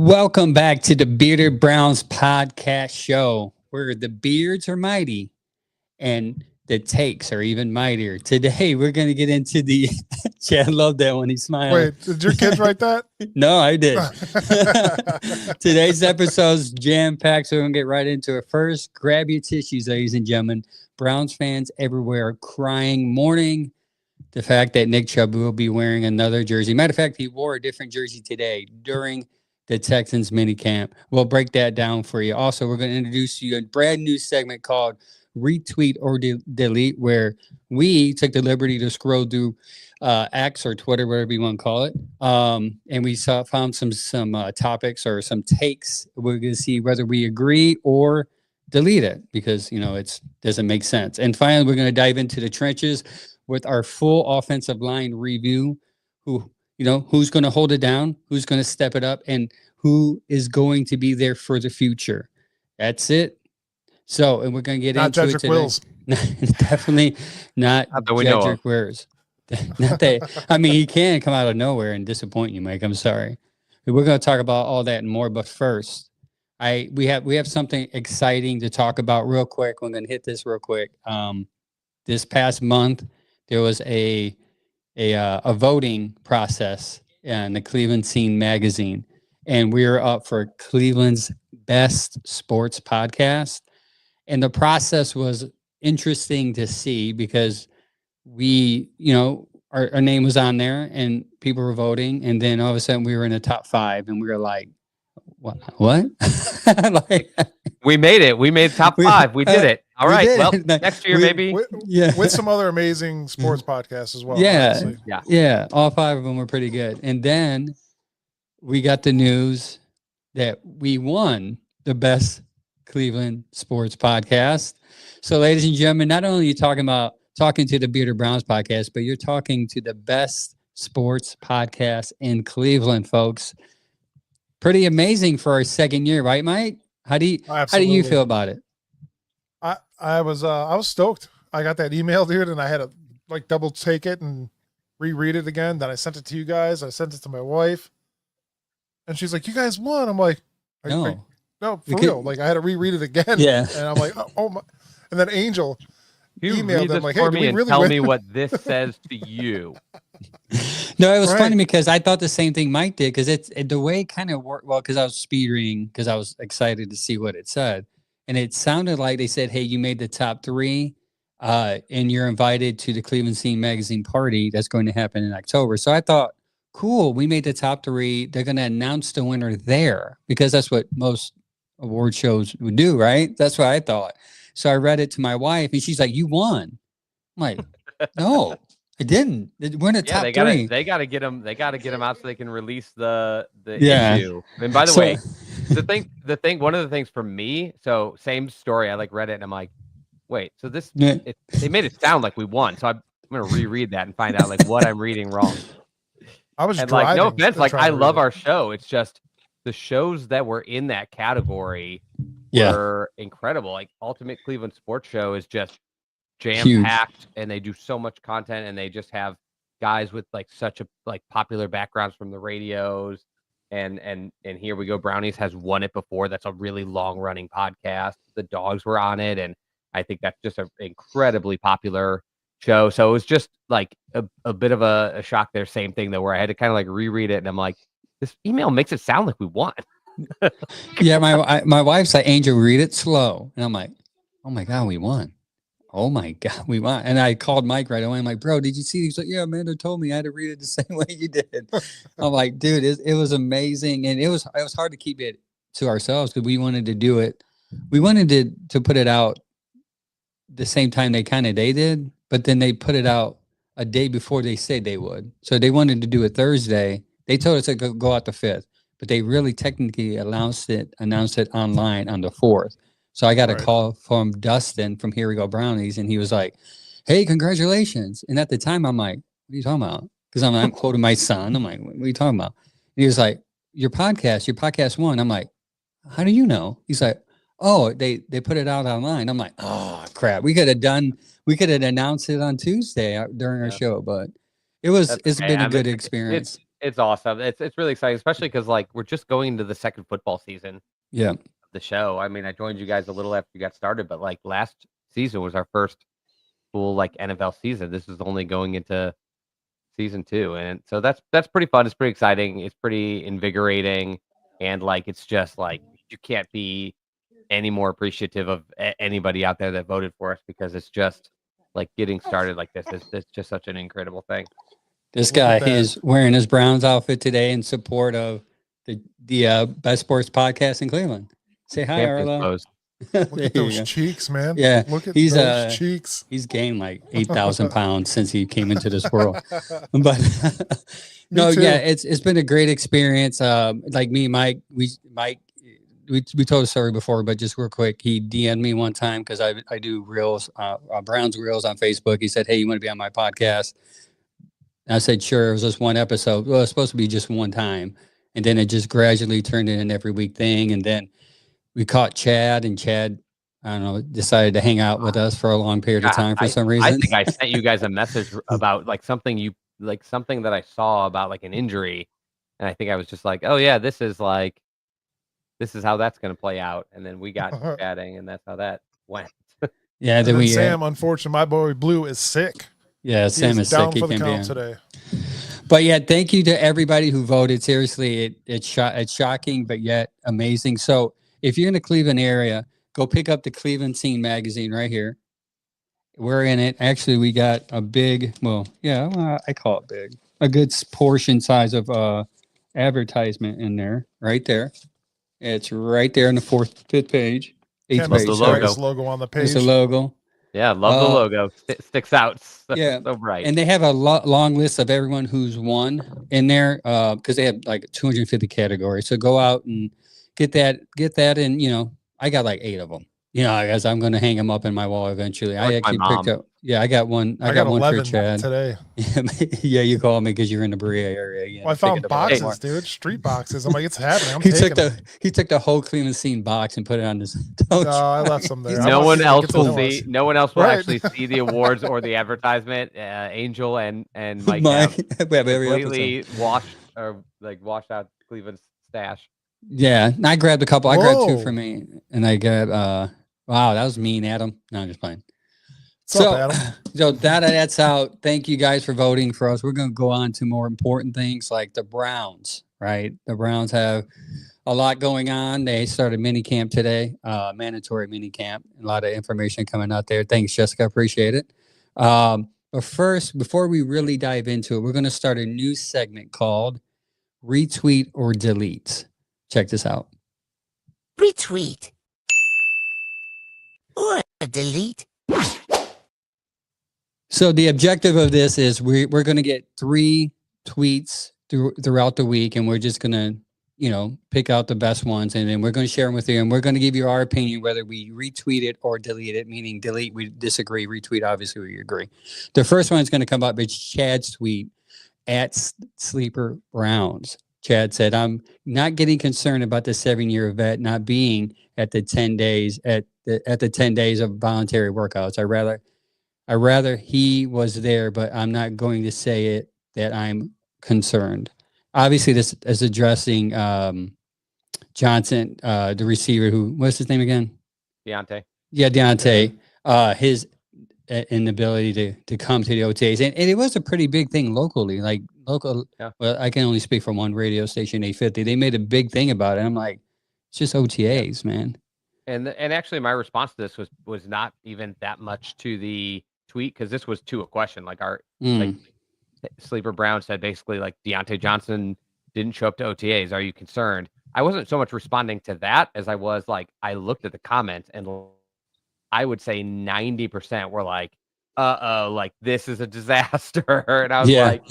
Welcome back to the Bearded Browns podcast show, where the beards are mighty and the takes are even mightier. Today, we're going to get into the. Chad loved that when he smiled. Wait, did your kids write that? No, I did. Today's episode's jam-packed, so we're going to get right into it. First, grab your tissues, ladies and gentlemen. Browns fans everywhere are crying, mourning the fact that Nick Chubb will be wearing another jersey. Matter of fact, he wore a different jersey today during the Texans minicamp. We'll break that down for you. Also, we're going to introduce you a brand new segment called Retweet or Delete, where we took the liberty to scroll through X or Twitter, whatever you want to call it. And we found some topics or some takes. We're going to see whether we agree or delete it because, it doesn't make sense. And finally, we're going to dive into the trenches with our full offensive line review, who's going to hold it down, who's going to step it up, and who is going to be there for the future. That's it. So, and we're going to get not into Jedrick it today. Wills. Definitely not Jedrick Wills. Not that. I mean, he can come out of nowhere and disappoint you, Mike. I'm sorry. We're going to talk about all that and more. But first, we have something exciting to talk about real quick. We're going to hit this real quick. This past month, there was a voting process in the Cleveland Scene magazine, and we are up for Cleveland's best sports podcast. And the process was interesting to see because we, our name was on there and people were voting, and then all of a sudden we were in the top 5, and we were like, what? We made it. We made top 5. We did it. All right. Well, next year maybe. With some other amazing sports podcasts as well. Yeah. All 5 of them were pretty good. And then we got the news that we won the best Cleveland sports podcast. So, ladies and gentlemen, not only are you talking to the Bearded Browns podcast, but you're talking to the best sports podcast in Cleveland, folks. Pretty amazing for our second year, right, Mike? How do you feel about it? I was stoked. I got that email, dude, and I had to double take it and reread it again. Then I sent it to you guys. I sent it to my wife, and she's like, "You guys won." I'm like, "No, for real." I had to reread it again. Yeah, and I'm like, "Oh my!" And then Angel emailed them like, "Hey, me and tell me what this says to you." No, it was funny because I thought the same thing Mike did, because it's the way it kind of worked. Well, because I was speed reading because I was excited to see what it said, and it sounded like they said, "Hey, you made the top 3, and you're invited to the Cleveland Scene magazine party that's going to happen in October." So I thought, cool, we made the top 3. They're going to announce the winner there because that's what most award shows would do, right? That's what I thought. So I read it to my wife, and she's like, "You won." I'm like, "No, I didn't. We're in the top 3. They got to get them. They got to get them out so they can release the issue. And by the way, the thing. One of the things for me. So same story. I read it and I'm like, wait. So this they made it sound like we won. So I'm gonna reread that and find out what I'm reading wrong. I was driving. No offense. I love our show. It's just the shows that were in that category were incredible. Ultimate Cleveland Sports Show is just jam-packed, and they do so much content, and they just have guys with such a popular backgrounds from the radios, and Here We Go Brownies has won it before. That's a really long-running podcast. The Dogs were on it, and I think that's just an incredibly popular show. So it was just a bit of a shock there. Same thing though, where I had to kind of reread it, and I'm like, this email makes it sound like we won. Yeah, my wife's like, "Angel, read it slow," and I'm like, "Oh my God, we won." Oh my God, we won. And I called Mike right away. I'm like, "Bro, did you see?" He's like, "Yeah, Amanda told me I had to read it the same way you did." I'm like, "Dude, it was amazing." And it was hard to keep it to ourselves because we wanted to do it. We wanted to put it out the same time they did, but then they put it out a day before they said they would. So they wanted to do it Thursday. They told us to go out the 5th, but they really technically announced it online on the 4th. So I got a call from Dustin from Here We Go Brownies, and he was like, "Hey, congratulations." And at the time, I'm like, "What are you talking about?" Because I'm quoting my son. I'm like, "What are you talking about?" And he was like, your podcast won." I'm like, "How do you know?" He's like, "Oh, they put it out online." I'm like, "Oh, crap. We could have announced it on Tuesday during our show, but it's been a good experience." It's awesome. It's really exciting, especially because like we're just going into the second football season. Yeah. Of the show. I mean, I joined you guys a little after you got started, but like last season was our first full like NFL season. This is only going into season 2, and so that's pretty fun. It's pretty exciting. It's pretty invigorating, and like it's just like you can't be any more appreciative of anybody out there that voted for us, because it's just like getting started like this is it's just such an incredible thing. This guy is wearing his Browns outfit today in support of the best sports podcast in Cleveland. Say hi, Arlo. Look at those cheeks, man. Yeah, look at those cheeks. He's gained like 8,000 pounds since he came into this world. But no, yeah, it's been a great experience. Like me, Mike, we told the story before, but just real quick, he DM'd me one time because I do reels, Browns reels on Facebook. He said, "Hey, you want to be on my podcast?" And I said, "Sure." It was just one episode. Well, it's supposed to be just one time, and then it just gradually turned into an every week thing. And then we caught Chad, and Chad, I don't know, decided to hang out with us for a long period of time for some reason. I think I sent you guys a message about like something that I saw about like an injury, and I think I was just like, "Oh yeah, this is how that's going to play out." And then we got chatting, and that's how that went. Yeah, then Sam, unfortunately, my boy Blue is sick. Yeah, Sam is down sick. for the count today. But yeah, thank you to everybody who voted. Seriously, it's shocking, but yet amazing. So if you're in the Cleveland area, go pick up the Cleveland Scene magazine right here. We're in it. Actually, we got a big, I call it big, a good portion size of advertisement in there, right there. It's right there in the fifth page. Eighth page. The logo on the page. It's the logo. Yeah, love the logo. Sticks out. Yeah, so bright. And they have a long list of everyone who's won in there because they have like 250 categories. So go out and get that, and I got like 8 of them. I guess I'm going to hang them up in my wall eventually. I actually picked up. Yeah, I got one. I got one for Chad today. Yeah, you called me because you're in the Berea area. Yeah, well, I found boxes, dude. Street boxes. I'm like, it's happening. He took the whole Cleveland Scene box and put it on this. No, I left some there. No one else will see. No one else will actually see the awards or the advertisement. Angel and Mike have completely washed out Cleveland's stash. Yeah, I grabbed a couple. I grabbed 2 for me, and I got. Wow, that was mean, Adam. No, I'm just playing. So that's out. Thank you guys for voting for us. We're going to go on to more important things like the Browns, right? The Browns have a lot going on. They started mini camp today, mandatory mini camp. A lot of information coming out there. Thanks, Jessica. Appreciate it. But first, before we really dive into it, we're going to start a new segment called Retweet or Delete. Check this out. Retweet or delete. So the objective of this is we're going to get 3 tweets throughout the week, and we're just going to, pick out the best ones, and then we're going to share them with you, and we're going to give you our opinion whether we retweet it or delete it, meaning delete, we disagree, retweet, obviously we agree. The first one is going to come up. It's Chad's tweet at Sleeper Browns. Chad said, "I'm not getting concerned about the 7-year vet not being at the 10 days at the 10 days of voluntary workouts. I rather he was there, but I'm not going to say it that I'm concerned." Obviously, this is addressing Johnson, the receiver what's his name again? Deontay. Yeah, Deontay. His inability to come to the OTAs. And it was a pretty big thing locally. Yeah. Well, I can only speak from one radio station, 850. They made a big thing about it. I'm like, it's just OTAs, man. And actually, my response to this was not even that much to the tweet, because this was to a question. Like like Sleeper Brown said, basically like Deontay Johnson didn't show up to OTAs. Are you concerned? I wasn't so much responding to that as I was like, I looked at the comments, and I would say 90% were like, like this is a disaster. And I was like,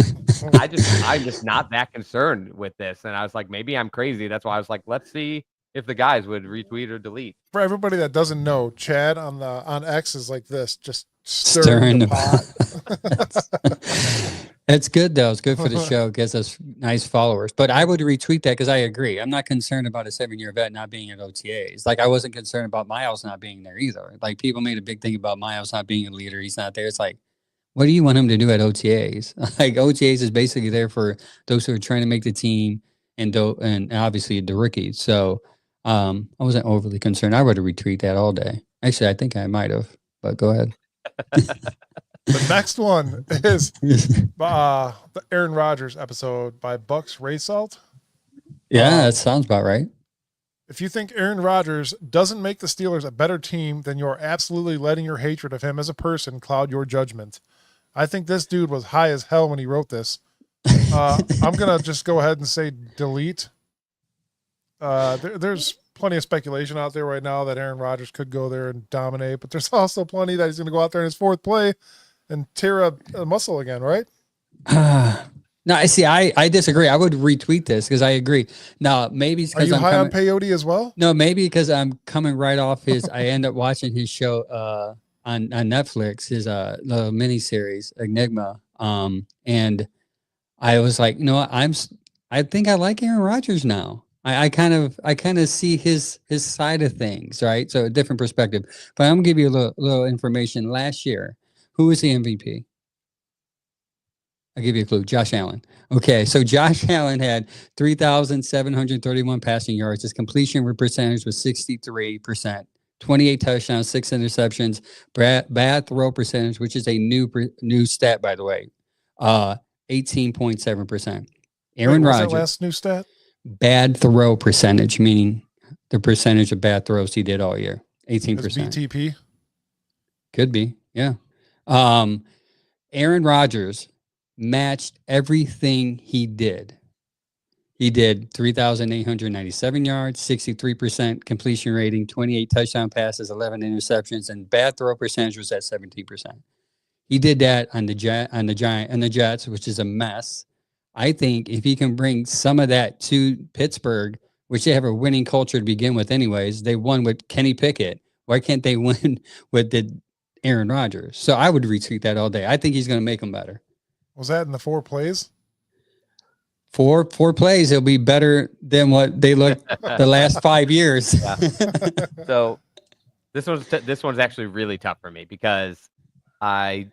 I'm just not that concerned with this. And I was like, maybe I'm crazy. That's why I was like, let's see if the guys would retweet or delete. For everybody that doesn't know, Chad on X is like this, just stirring the pot. It's good though. It's good for the show. It gets us nice followers. But I would retweet that because I agree. I'm not concerned about a 7-year vet not being at OTAs. Like I wasn't concerned about Miles not being there either. Like people made a big thing about Miles not being a leader. He's not there. It's like, what do you want him to do at OTAs? Like OTAs is basically there for those who are trying to make the team and obviously the rookies. So I wasn't overly concerned. I would have retweeted that all day. Actually, I think I might have, but go ahead. The next one is the Aaron Rodgers episode by Bucks Raysalt. Yeah, that sounds about right. If you think Aaron Rodgers doesn't make the Steelers a better team, then you're absolutely letting your hatred of him as a person cloud your judgment. I think this dude was high as hell when he wrote this. I'm going to just go ahead and say delete. There's plenty of speculation out there right now that Aaron Rodgers could go there and dominate, but there's also plenty that he's going to go out there in his fourth play and tear a muscle again, right? No, I see. I disagree. I would retweet this because I agree. Now, maybe it's because I'm high on peyote as well. No, maybe because I'm coming right off his. I end up watching his show on Netflix, his little mini series Enigma. And I was like, you know what? I think I like Aaron Rodgers now. I kind of see his side of things, right? So a different perspective. But I'm gonna give you a little information. Last year, who was the MVP? I'll give you a clue. Josh Allen. Okay, so Josh Allen had 3,731 passing yards. His completion percentage was 63%. 28 touchdowns, 6 interceptions. Bad throw percentage, which is a new stat, by the way, 18.7%. Aaron Rodgers. What's that last new stat? Bad throw percentage, meaning the percentage of bad throws he did all year. 18%. BTP? Could be, yeah. Aaron Rodgers matched everything he did. He did 3,897 yards, 63% completion rating, 28 touchdown passes, 11 interceptions, and bad throw percentage was at 17%. He did that on the Jets, which is a mess. I think if he can bring some of that to Pittsburgh, which they have a winning culture to begin with anyways, they won with Kenny Pickett. Why can't they win with Aaron Rodgers? So I would retweet that all day. I think he's going to make them better. Was that in the 4 plays? Four plays, it'll be better than what they looked the last 5 years. Yeah. So this one's actually really tough for me because I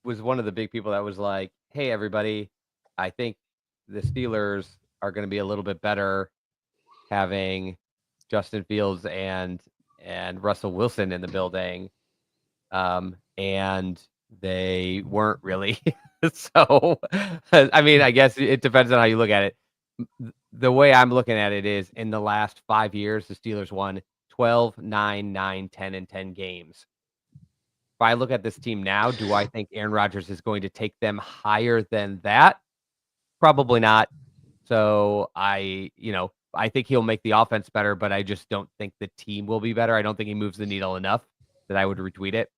was one of the big people that was like, hey, everybody, I think the Steelers are going to be a little bit better having Justin Fields and Russell Wilson in the building. And they weren't really. So, I mean, I guess it depends on how you look at it. The way I'm looking at it is in the last 5 years, the Steelers won 12, 9, 9, 10, and 10 games. If I look at this team now, do I think Aaron Rodgers is going to take them higher than that? Probably not. So I think he'll make the offense better, but I just don't think the team will be better. I don't think he moves the needle enough that I would retweet it.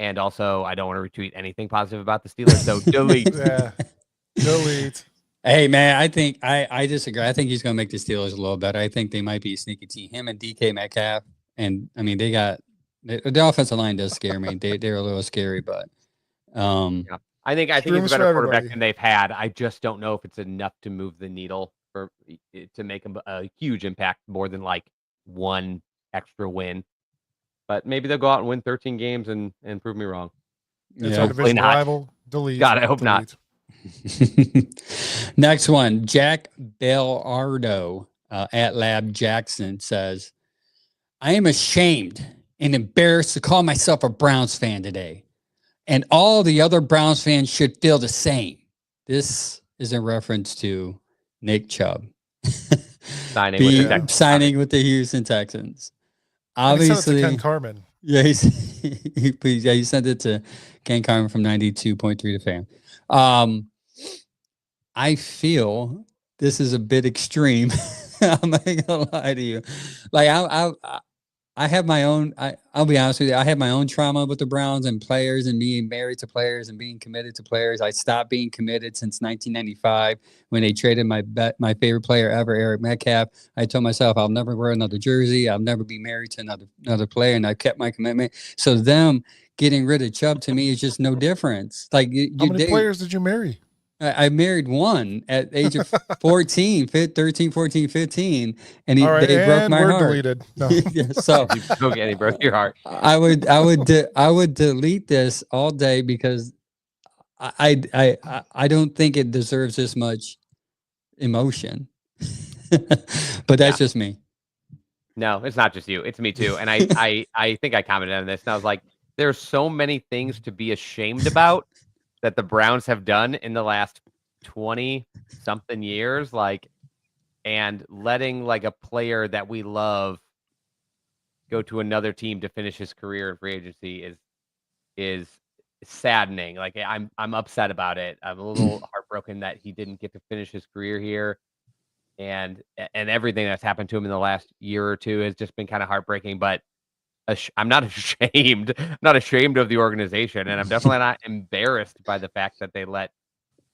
And also, I don't want to retweet anything positive about the Steelers, so delete. Yeah, delete. Hey, man, I think I disagree. I think he's going to make the Steelers a little better. I think they might be a sneaky team. Him and DK Metcalf, and I mean, the offensive line does scare me. They're a little scary, but yeah. I think he's a better quarterback than they've had. I just don't know if it's enough to move the needle to make him a huge impact more than like one extra win. But maybe they'll go out and win 13 games and prove me wrong. It's a division rival. Delete. God, I hope not. Next one, Jack Bellardo at Lab Jackson says, I am ashamed and embarrassed to call myself a Browns fan today. And all the other Browns fans should feel the same. This is in reference to Nick Chubb signing with the Houston Texans. Obviously, sent it to Ken Carmen. Yeah, he sent it to Ken Carmen from 92.3 The Fan. I feel this is a bit extreme. I'm not gonna lie to you. Like I have my own. I'll be honest with you. I have my own trauma with the Browns and players and being married to players and being committed to players. I stopped being committed since 1995 when they traded my favorite player ever, Eric Metcalf. I told myself I'll never wear another jersey. I'll never be married to another player, and I kept my commitment. So them getting rid of Chubb to me is just no difference. Like how many players did you marry? I married one at age of 14, 13, 14, 15, and All right, they broke and my we're heart. deleted. No. Yeah, so You broke it, broke your heart. I would delete this all day because I don't think it deserves this much emotion. But that's just me. No, it's not just you. It's me too. And I think I commented on this, and I was like, there's so many things to be ashamed about that the Browns have done in the last 20 something years, like, and letting like a player that we love go to another team to finish his career in free agency is saddening. Like I'm upset about it. I'm a little heartbroken that he didn't get to finish his career here. And everything that's happened to him in the last year or two has just been kind of heartbreaking. But I'm not ashamed. I'm not ashamed of the organization, and I'm definitely not embarrassed by the fact that they let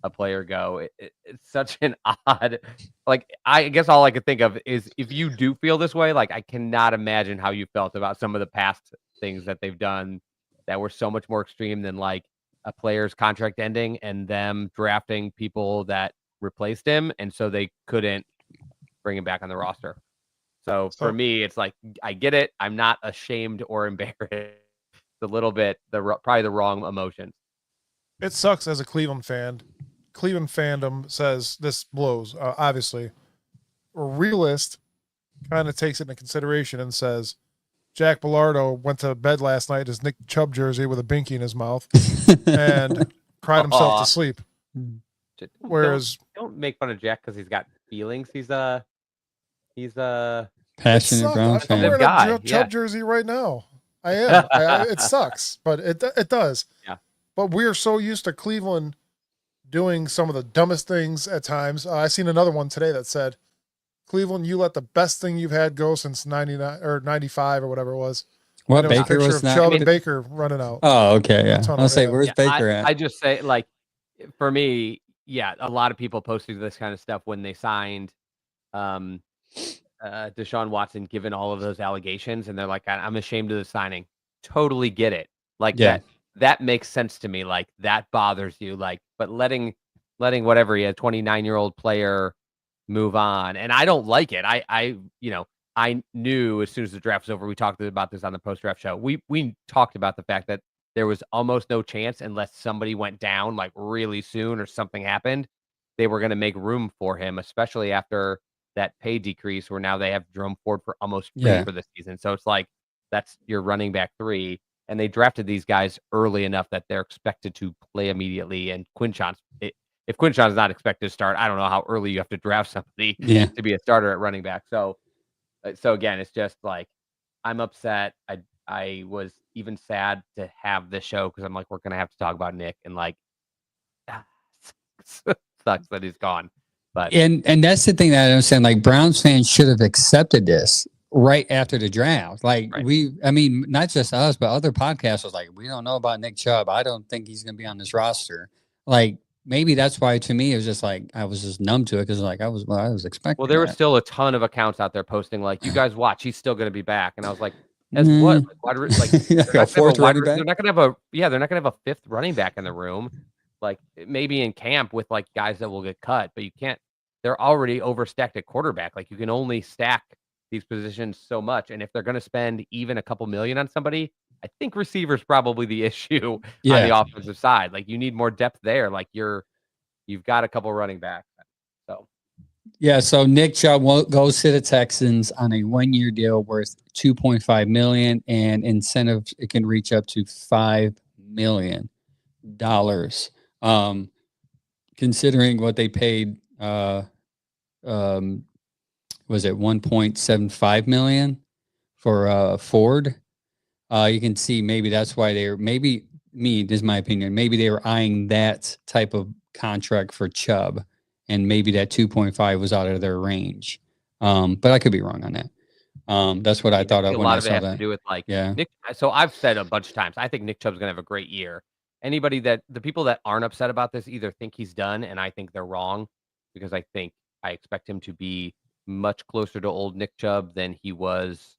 a player go. It's such an odd. Like, I guess all I could think of is if you do feel this way, like I cannot imagine how you felt about some of the past things that they've done that were so much more extreme than like a player's contract ending and them drafting people that replaced him, and so they couldn't bring him back on the roster. So for me, it's like I get it. I'm not ashamed or embarrassed. It's a little bit probably the wrong emotions. It sucks as a Cleveland fan. Cleveland fandom says this blows. Obviously, a realist kind of takes it into consideration and says Jack Bilardo went to bed last night in his Nick Chubb jersey with a binky in his mouth and cried himself to sleep. Whereas don't make fun of Jack because he's got feelings. He's a passionate Browns fan. I'm wearing a Chubb jersey right now. I am. It sucks, but it does. Yeah. But we're so used to Cleveland doing some of the dumbest things at times. I seen another one today that said, Cleveland, you let the best thing you've had go since 99 or 95 or whatever it was. What Baker was that? Chubb and Baker running out. Oh, okay. Yeah. I'll say, where's Baker at? I just say, like, for me, yeah, a lot of people posted this kind of stuff when they signed Deshaun Watson, given all of those allegations, and they're like, I'm ashamed of the signing. Totally get it. Like that makes sense to me. Like that bothers you. Like, but letting whatever he had 29-year-old player move on, and I don't like it. I knew as soon as the draft was over, we talked about this on the post-draft show. We talked about the fact that there was almost no chance unless somebody went down like really soon or something happened, they were going to make room for him, especially after that pay decrease where now they have Jerome Ford for almost free for the season. So it's like, that's your running back 3. And they drafted these guys early enough that they're expected to play immediately. And if Quinshon's not expected to start, I don't know how early you have to draft somebody to be a starter at running back. So again, it's just like, I'm upset. I was even sad to have this show because I'm like, we're going to have to talk about Nick, and like, sucks that he's gone. But and that's the thing that I don't understand. Like, Browns fans should have accepted this right after the draft. Like not just us, but other podcasts was like, we don't know about Nick Chubb. I don't think he's going to be on this roster. Like, maybe that's why to me it was just like I was just numb to it because like I was expecting. Well, there was still a ton of accounts out there posting like, you guys watch, he's still going to be back, and I was like, as what? Like a fourth running back? They're not going to have a 5th running back in the room. Like maybe in camp with like guys that will get cut, but you can't. They're already overstacked at quarterback. Like you can only stack these positions so much, and if they're going to spend even a couple million on somebody, I think receiver's probably the issue on the offensive side. Like you need more depth there. Like you've got a couple running backs. So so Nick Chubb goes to the Texans on a 1-year deal worth $2.5 million, and incentives it can reach up to $5 million. Considering what they paid, was it $1.75 million for Ford? You can see maybe that's why this is my opinion, maybe they were eyeing that type of contract for Chubb, and maybe that 2.5 was out of their range. But I could be wrong on that. That's what I thought of when I saw that. A lot of it has to do with like Nick. So I've said a bunch of times, I think Nick Chubb's gonna have a great year. The people that aren't upset about this either think he's done, and I think they're wrong, because I expect him to be much closer to old Nick Chubb than he was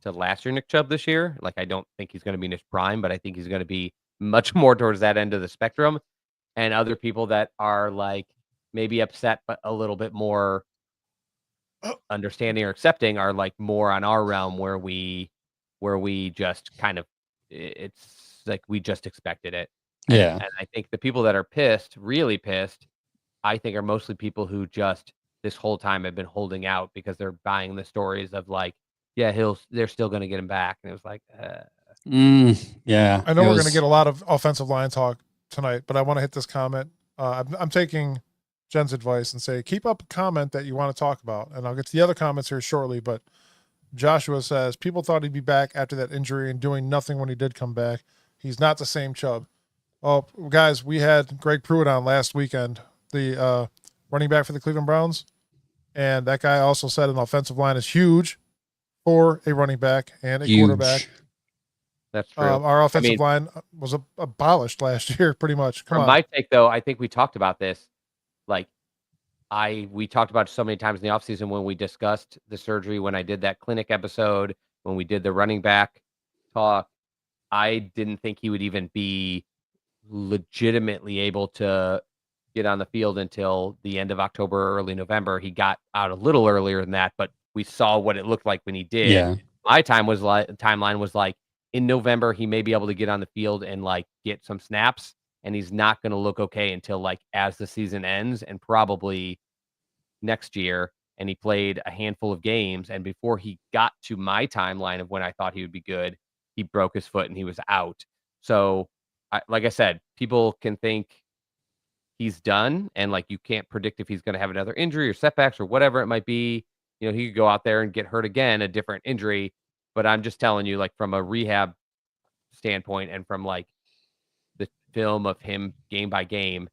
to last year Nick Chubb this year. Like, I don't think he's going to be in his prime, but I think he's going to be much more towards that end of the spectrum. and other people that are like maybe upset but a little bit more understanding or accepting are like more on our realm where we just kind of it's like we just expected it. And I think the people that are pissed, really pissed, I think are mostly people who just this whole time have been holding out because they're buying the stories of like, yeah, they're still going to get him back. And it was like, yeah. I know we're going to get a lot of offensive line talk tonight, but I want to hit this comment. I'm taking Jen's advice and say, keep up a comment that you want to talk about. And I'll get to the other comments here shortly, but Joshua says, people thought he'd be back after that injury and doing nothing when he did come back. He's not the same Chubb. Oh, guys, we had Greg Pruitt on last weekend, the running back for the Cleveland Browns. And that guy also said an offensive line is huge for a running back and a quarterback. That's true. Our offensive line was abolished last year, pretty much. From my take, though, I think we talked about this. Like, we talked about it so many times in the offseason when we discussed the surgery, when I did that clinic episode, when we did the running back talk. I didn't think he would even be legitimately able to get on the field until the end of October or early November. He got out a little earlier than that, but we saw what it looked like when he did. Yeah. My timeline was like in November, he may be able to get on the field and like get some snaps, and he's not going to look okay until like as the season ends and probably next year. And he played a handful of games, and before he got to my timeline of when I thought he would be good, he broke his foot and he was out. So, like I said, people can think he's done, and like you can't predict if he's going to have another injury or setbacks or whatever it might be. You know, he could go out there and get hurt again, a different injury. But I'm just telling you, like from a rehab standpoint and from like the film of him game by game,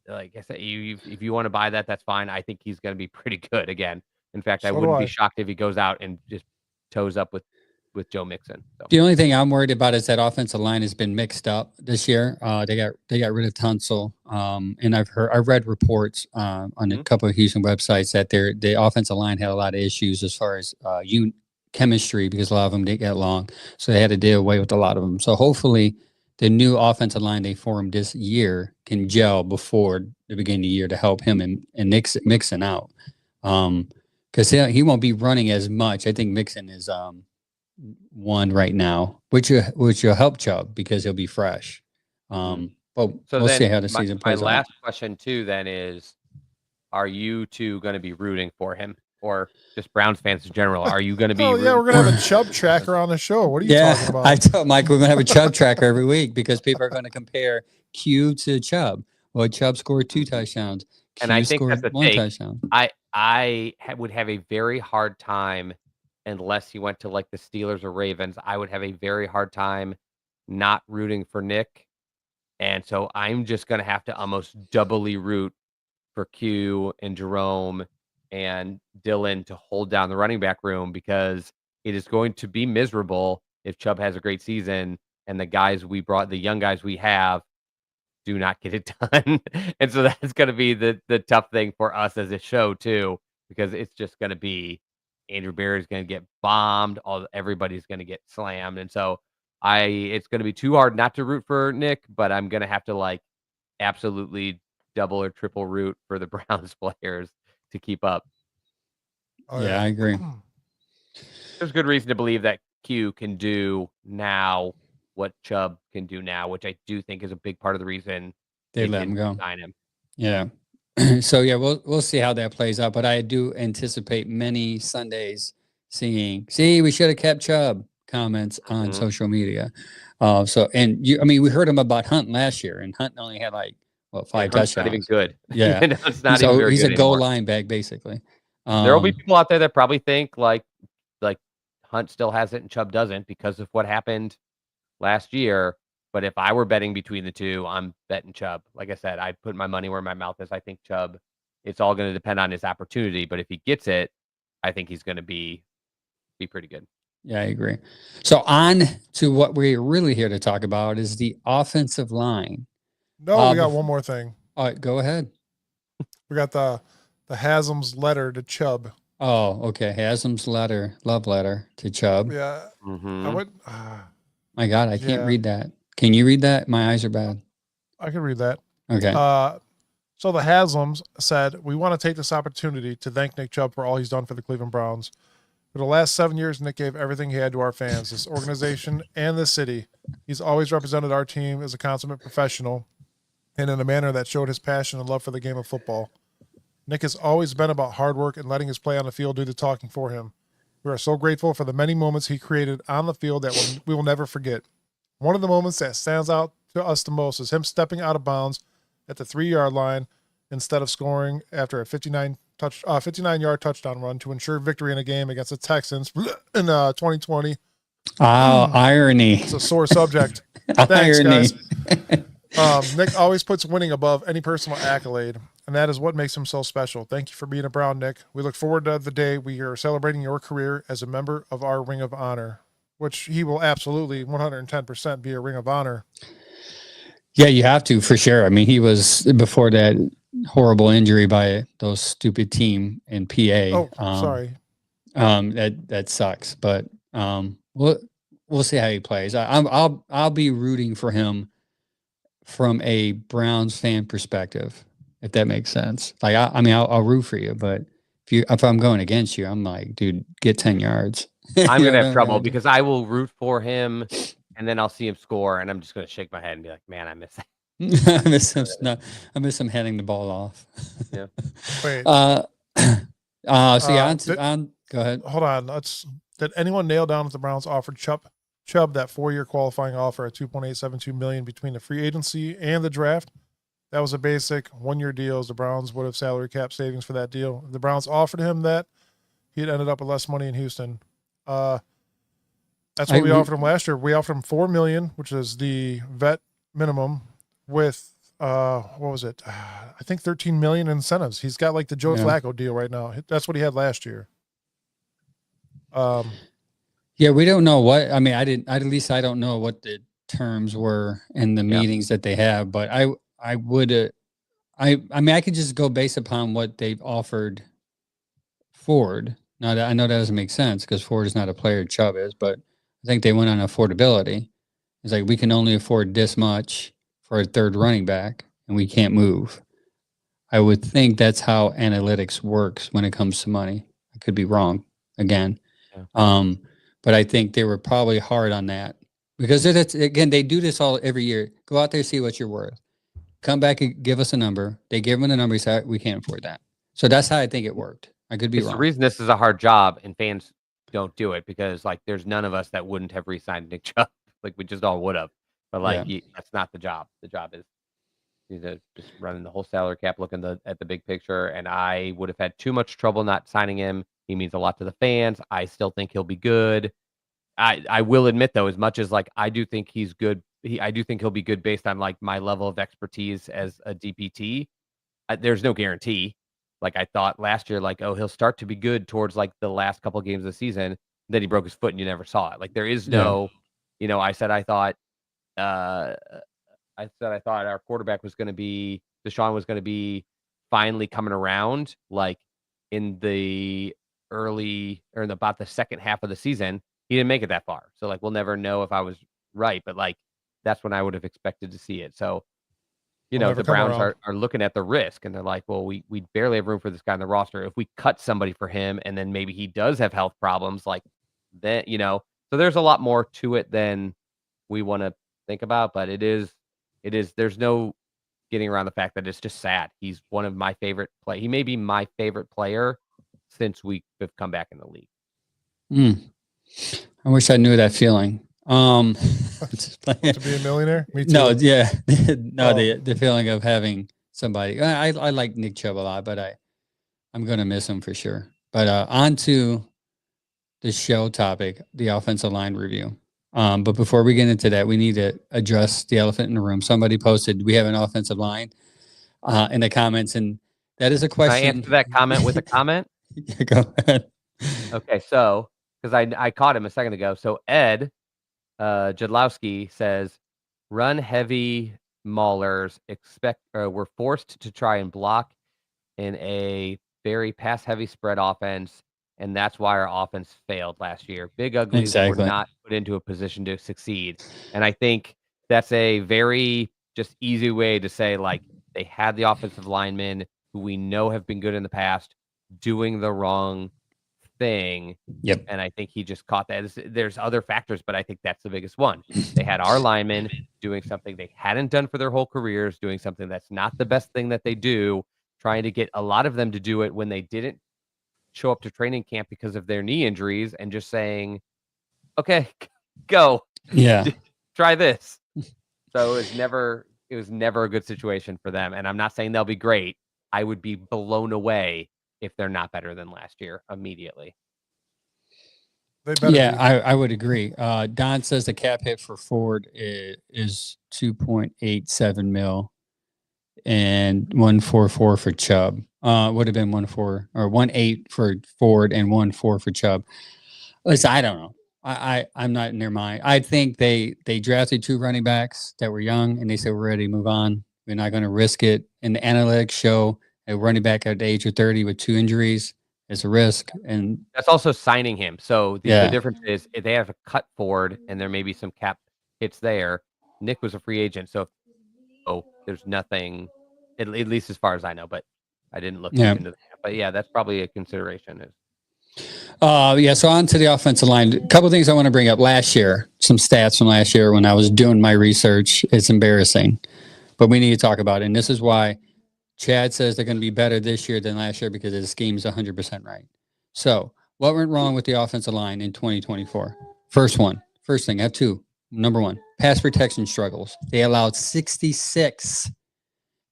like I said, if you want to buy that, that's fine. I think he's going to be pretty good again. In fact, I wouldn't be shocked if he goes out and just toes up with Joe Mixon. So. The only thing I'm worried about is that offensive line has been mixed up this year. They got rid of Tunsil, and I've read reports on a couple of Houston websites that the offensive line had a lot of issues as far as chemistry, because a lot of them didn't get along, so they had to deal away with a lot of them. So hopefully, the new offensive line they formed this year can gel before the beginning of the year to help him and Mixon out, because he won't be running as much. I think Mixon is one right now, which will help Chubb because he'll be fresh. But we'll see how the season plays out. My last question too then is, are you two going to be rooting for him, or just Browns fans in general? Are you going to be? Oh yeah, we're going to have a Chubb tracker on the show. What are you talking about? I told Mike we're going to have a Chubb tracker every week because people are going to compare Q to Chubb. Well, Chubb scored 2 touchdowns. Q and I think scored that's the 1 take. touchdown. I would have a very hard time, unless he went to like the Steelers or Ravens. I would have a very hard time not rooting for Nick. And so I'm just going to have to almost doubly root for Q and Jerome and Dylan to hold down the running back room, because it is going to be miserable if Chubb has a great season and the young guys we have do not get it done. And so that's going to be the tough thing for us as a show too, because it's just going to be Andrew Berry's going to get bombed. Everybody's going to get slammed. And so it's going to be too hard not to root for Nick, but I'm going to have to like absolutely double or triple root for the Browns players to keep up. Oh, yeah, I agree. There's good reason to believe that Q can do now what Chubb can do now, which I do think is a big part of the reason they let him go. Sign him. Yeah. So yeah, we'll see how that plays out. But I do anticipate many Sundays seeing, we should have kept Chubb comments on social media. We heard him about Hunt last year, and Hunt only had like 5 touchdowns. Not even good. Yeah, it's not so even very he's good a goal anymore. line back basically. There will be people out there that probably think like Hunt still has it and Chubb doesn't because of what happened last year. But if I were betting between the two, I'm betting Chubb. Like I said, I put my money where my mouth is. I think Chubb, it's all going to depend on his opportunity. But if he gets it, I think he's going to be pretty good. Yeah, I agree. So on to what we're really here to talk about is the offensive line. No, we got one more thing. All right, go ahead. We got the Haslam's letter to Chubb. Oh, okay. Haslam's love letter to Chubb. Yeah. Mm-hmm. I would. My God, I can't read that. Can you read that? My eyes are bad. I can read that. Okay. So the Haslams said, we want to take this opportunity to thank Nick Chubb for all he's done for the Cleveland Browns. For the last 7 years, Nick gave everything he had to our fans, this organization, and this city. He's always represented our team as a consummate professional and in a manner that showed his passion and love for the game of football. Nick has always been about hard work and letting his play on the field do the talking for him. We are so grateful for the many moments he created on the field that we will never forget. One of the moments that stands out to us the most is him stepping out of bounds at the 3-yard line instead of scoring after a 59-yard touchdown run to ensure victory in a game against the Texans in 2020. Oh, irony. It's a sore subject. Thanks, Irony. guys. Nick always puts winning above any personal accolade, and that is what makes him so special. Thank you for being a Brown, Nick. We look forward to the day we are celebrating your career as a member of our Ring of Honor, which he will absolutely 110% be a Ring of Honor. Yeah, you have to, for sure. I mean, he was before that horrible injury by those stupid team in PA. Oh, sorry. That sucks, but we'll see how he plays. I'll be rooting for him from a Browns fan perspective, if that makes sense. Like, I'll root for you, but if I'm going against you, I'm like, dude, get 10 yards. I'm gonna have trouble because I will root for him, and then I'll see him score, and I'm just gonna shake my head and be like, man, I miss that. I miss him handing the ball off. Yeah. Wait. Go ahead. Hold on. Did anyone nail down if the Browns offered Chubb that 4-year qualifying offer at $2.872 million between the free agency and the draft? That was a basic 1-year deal. As the Browns would have salary cap savings for that deal. If the Browns offered him that, he'd ended up with less money in Houston. That's what we offered him last year. We offered him $4 million, which is the vet minimum, with what was it? I think $13 million in incentives. He's got like the Joe Flacco deal right now. That's what he had last year. Yeah, we don't know what. I mean, at least I don't know what the terms were in the meetings that they have. But I would. I mean, I could just go based upon what they've offered Ford. Now, I know that doesn't make sense because Ford is not a player, Chubb is, but I think they went on affordability. It's like we can only afford this much for a third running back, and we can't move. I would think that's how analytics works when it comes to money. I could be wrong again. Yeah. But I think they were probably hard on that because again, they do this every year. Go out there, see what you're worth. Come back and give us a number. They give them a number. He said, we can't afford that. So that's how I think it worked. I could be wrong. The reason this is a hard job and fans don't do it because like there's none of us that wouldn't have re-signed Nick Chubb. Like we just all would have. But like that's not the job. The job is just running the whole salary cap, looking at the big picture. And I would have had too much trouble not signing him. He means a lot to the fans. I still think he'll be good. I will admit though, as much as like I do think he's good, I do think he'll be good based on like my level of expertise as a DPT. There's no guarantee. Like I thought last year, like, oh, he'll start to be good towards like the last couple of games of the season. Then he broke his foot and you never saw it. Like there is no, I thought our quarterback was going to be, Deshaun was going to be finally coming around like in the early or in about the second half of the season. He didn't make it that far. So like, we'll never know if I was right, but like, that's when I would have expected to see it. So, the Browns are looking at the risk and they're like, well, we barely have room for this guy on the roster. If we cut somebody for him and then maybe he does have health problems, like then, so there's a lot more to it than we want to think about, but it is, there's no getting around the fact that it's just sad. He's one of my favorite He may be my favorite player since we have come back in the league. I wish I knew that feeling. To be a millionaire? Me too. No, yeah. The feeling of having somebody. I like Nick Chubb a lot, but I'm going to miss him for sure. But on to the show topic, the offensive line review. But before we get into that, we need to address the elephant in the room. Somebody posted, we have an offensive line in the comments, and that is a question. Can I answer that comment with a comment? Yeah, go ahead. Okay, so, because I caught him a second ago. So Ed Jadlowski says, run heavy maulers, we're forced to try and block in a very pass-heavy spread offense, and that's why our offense failed last year. Big uglies were not put into a position to succeed. And I think that's a very just easy way to say, like, they had the offensive linemen who we know have been good in the past doing the wrong thing. Yep. And I think he just caught that. There's other factors, but I think that's the biggest one. They had our linemen doing something they hadn't done for their whole careers, doing something that's not the best thing that they do, trying to get a lot of them to do it when they didn't show up to training camp because of their knee injuries, and just saying, okay, go. Yeah. Try this. So it was never a good situation for them. And I'm not saying they'll be great. I would be blown away if they're not better than last year immediately. Yeah, I would agree. Don says the cap hit for Ford is 2.87 mil and 144 for Chubb. Would have been 1.4 or 1.8 for Ford and 1.4 for Chubb. Listen, I don't know. I'm not in their mind. I think they drafted 2 running backs that were young, and they said, we're ready to move on. We're not going to risk it. And the analytics show a running back at the age of 30 with 2 injuries is a risk. And that's also signing him. So the difference is if they have a cut Ford and there may be some cap hits there. Nick was a free agent. So there's nothing, at least as far as I know, but I didn't look into that. But yeah, that's probably a consideration. So on to the offensive line. A couple of things I want to bring up. Last year, some stats from last year when I was doing my research. It's embarrassing, but we need to talk about it. And this is why Chad says they're going to be better this year than last year, because the scheme's 100% right. So what went wrong with the offensive line in 2024? First thing, I have 2. Number 1, pass protection struggles. They allowed 66.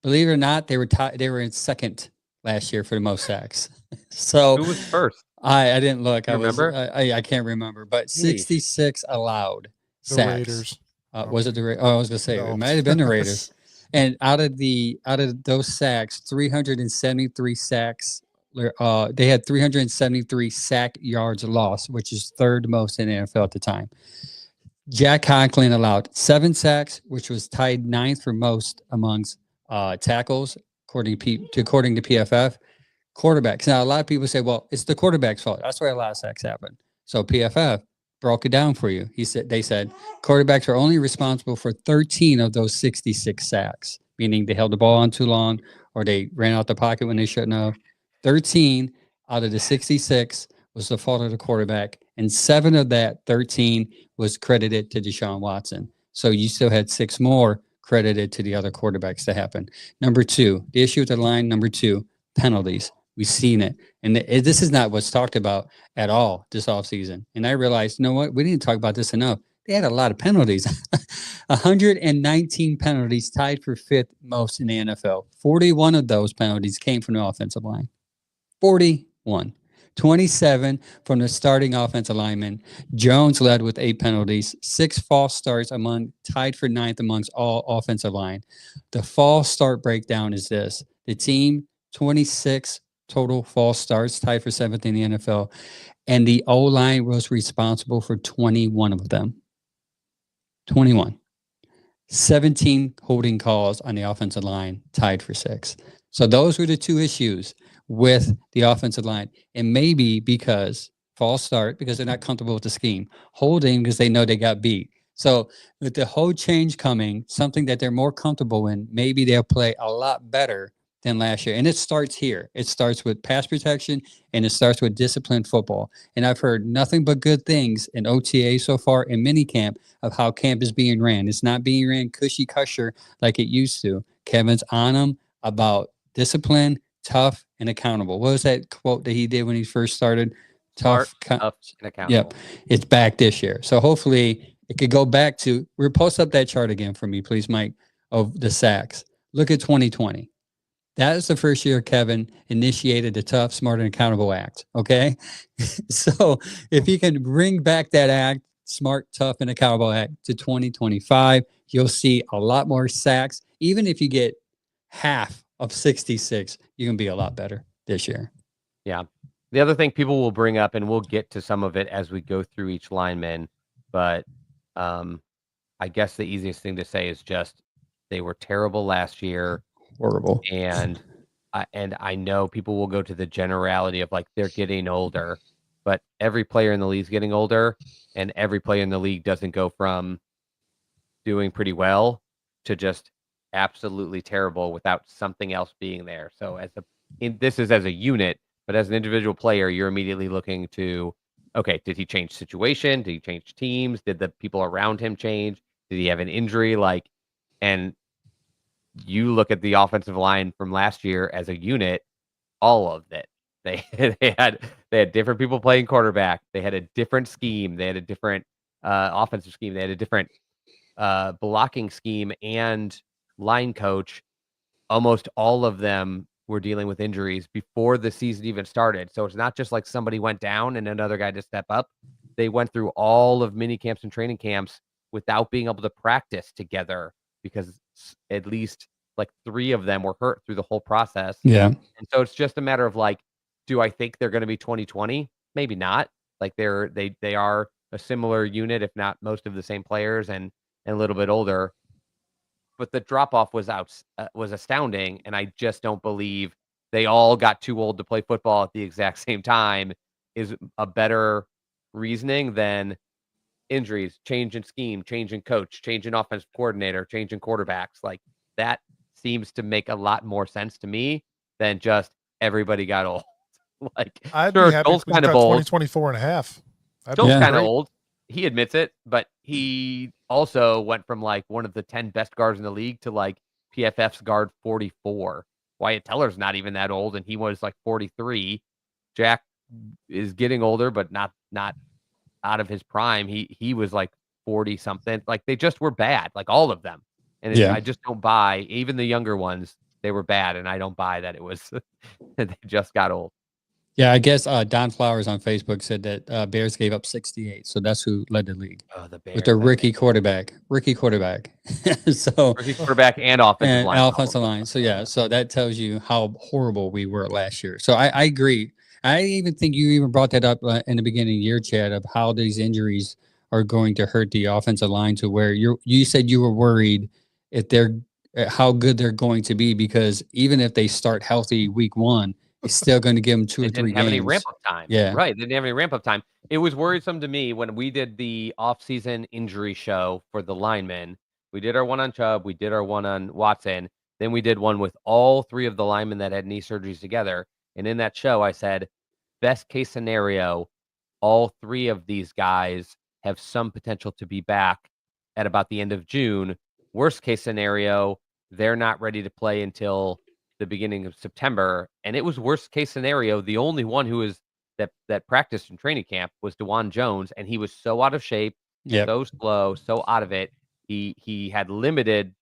Believe it or not, they were in second last year for the most sacks. So who was first? I didn't look. You remember? I can't remember, but 66 allowed the sacks. Raiders. Was it the Raiders? Oh, I was gonna say it might have been the Raiders. And out of those sacks, 373 sacks. They had 373 sack yards lost, which is 3rd most in the NFL at the time. Jack Conklin allowed 7 sacks, which was tied 9th for most amongst tackles, according to PFF. Quarterbacks. Now, a lot of people say, well, it's the quarterback's fault. That's why a lot of sacks happen. So PFF broke it down for you. They said quarterbacks are only responsible for 13 of those 66 sacks, meaning they held the ball on too long or they ran out the pocket when they shouldn't have. 13 out of the 66 was the fault of the quarterback, and 7 of that 13 was credited to Deshaun Watson. So you still had 6 more credited to the other quarterbacks to happen. Number 2, the issue with the line. Number 2, penalties. We've seen it. And this is not what's talked about at all this offseason. And I realized, you know what? We didn't talk about this enough. They had a lot of penalties. 119 penalties, tied for 5th most in the NFL. 41 of those penalties came from the offensive line. 41. 27 from the starting offensive lineman. Jones led with 8 penalties, 6 false starts, tied for 9th amongst all offensive line. The false start breakdown is this. The team, 26 total false starts, tied for 7th in the NFL. And the O-line was responsible for 21 of them. 21. 17 holding calls on the offensive line, tied for 6th. So those were the 2 issues with the offensive line. And maybe because false start, because they're not comfortable with the scheme. Holding because they know they got beat. So with the whole change coming, something that they're more comfortable in, maybe they'll play a lot better than last year. And it starts here. It starts with pass protection, and it starts with disciplined football. And I've heard nothing but good things in OTA so far in minicamp of how camp is being ran. It's not being ran cushy-cusher like it used to. Kevin's on them about discipline, tough, and accountable. What was that quote that he did when he first started? Tough, and accountable. Yep. It's back this year. So hopefully it could go back to, post up that chart again for me, please, Mike, of the sacks. Look at 2020. That is the first year Kevin initiated the Tough, Smart, and Accountable Act. Okay. So if he can bring back that act, Smart, Tough, and Accountable Act, to 2025, you'll see a lot more sacks. Even if you get half of 66, you can be a lot better this year. Yeah. The other thing people will bring up, and we'll get to some of it as we go through each lineman, but I guess the easiest thing to say is just they were terrible last year. Horrible. And I know people will go to the generality of like they're getting older, but every player in the league is getting older, and every player in the league doesn't go from doing pretty well to just absolutely terrible without something else being there. So this is as a unit, but as an individual player, you're immediately looking to, okay, did he change situation? Did he change teams? Did the people around him change? Did he have an injury? And you look at the offensive line from last year as a unit, all of it. They had different people playing quarterback. They had a different scheme. They had a different offensive scheme. They had a different blocking scheme and line coach. Almost all of them were dealing with injuries before the season even started. So it's not just like somebody went down and another guy to step up. They went through all of mini camps and training camps without being able to practice together because at least like 3 of them were hurt through the whole process. Yeah. And so it's just a matter of like, do I think they're going to be 2020? Maybe not. Like they are a similar unit, if not most of the same players and a little bit older. But the drop off was astounding, and I just don't believe they all got too old to play football at the exact same time is a better reasoning than injuries, change in scheme, change in coach, change in offensive coordinator, change in quarterbacks. Like that seems to make a lot more sense to me than just everybody got old. Like I'd sure, be happy Joel's if we kind of got old. 2024 and a half. Joel's Yeah. kind of old. He admits it, but he also went from like one of the 10 best guards in the league to like PFF's guard 44. Wyatt Teller's not even that old, and he was like 43. Jack is getting older, but not out of his prime. He was like 40 something. Like they just were bad, like all of them. And Yeah. I just don't buy, even the younger ones, they were bad, and I don't buy that it was they just got old. Yeah, I guess Don Flowers on Facebook said that Bears gave up 68, so that's who led the league Oh, the Bears with their that rookie quarterback. So rookie quarterback and offensive line. offensive line. So yeah, so that tells you how horrible we were last year. So I agree. I even think you even brought that up in the beginning of your chat of how these injuries are going to hurt the offensive line to where you said you were worried if they're how good they're going to be because even if they start healthy week 1. It's still going to give them 2 or 3 games. Didn't have any ramp up time. Yeah. Right. They didn't have any ramp up time. It was worrisome to me when we did the offseason injury show for the linemen. We did our one on Chubb. We did our one on Watson. Then we did one with all 3 of the linemen that had knee surgeries together. And in that show, I said, best case scenario, all 3 of these guys have some potential to be back at about the end of June. Worst case scenario, they're not ready to play until the beginning of September, and it was worst case scenario. The only one who was that practiced in training camp was DeJuan Jones, and he was so out of shape, so slow, so out of it. He had limited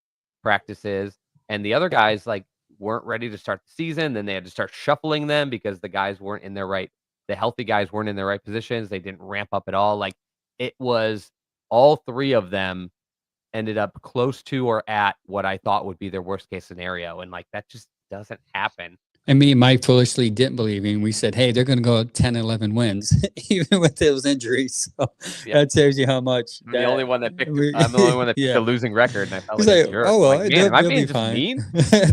practices, and the other guys like weren't ready to start the season. Then they had to start shuffling them because the guys weren't in their right. The healthy guys weren't in their right positions. They didn't ramp up at all. Like it was all 3 of them ended up close to or at what I thought would be their worst case scenario, and like that just doesn't happen. And me and Mike foolishly didn't believe in. We said, hey, they're going to go 10, 11 wins, even with those injuries. So that tells you how much. I'm the only one that picked a losing record. And I felt like, a jerk. oh, well, like, man, they'll be fine.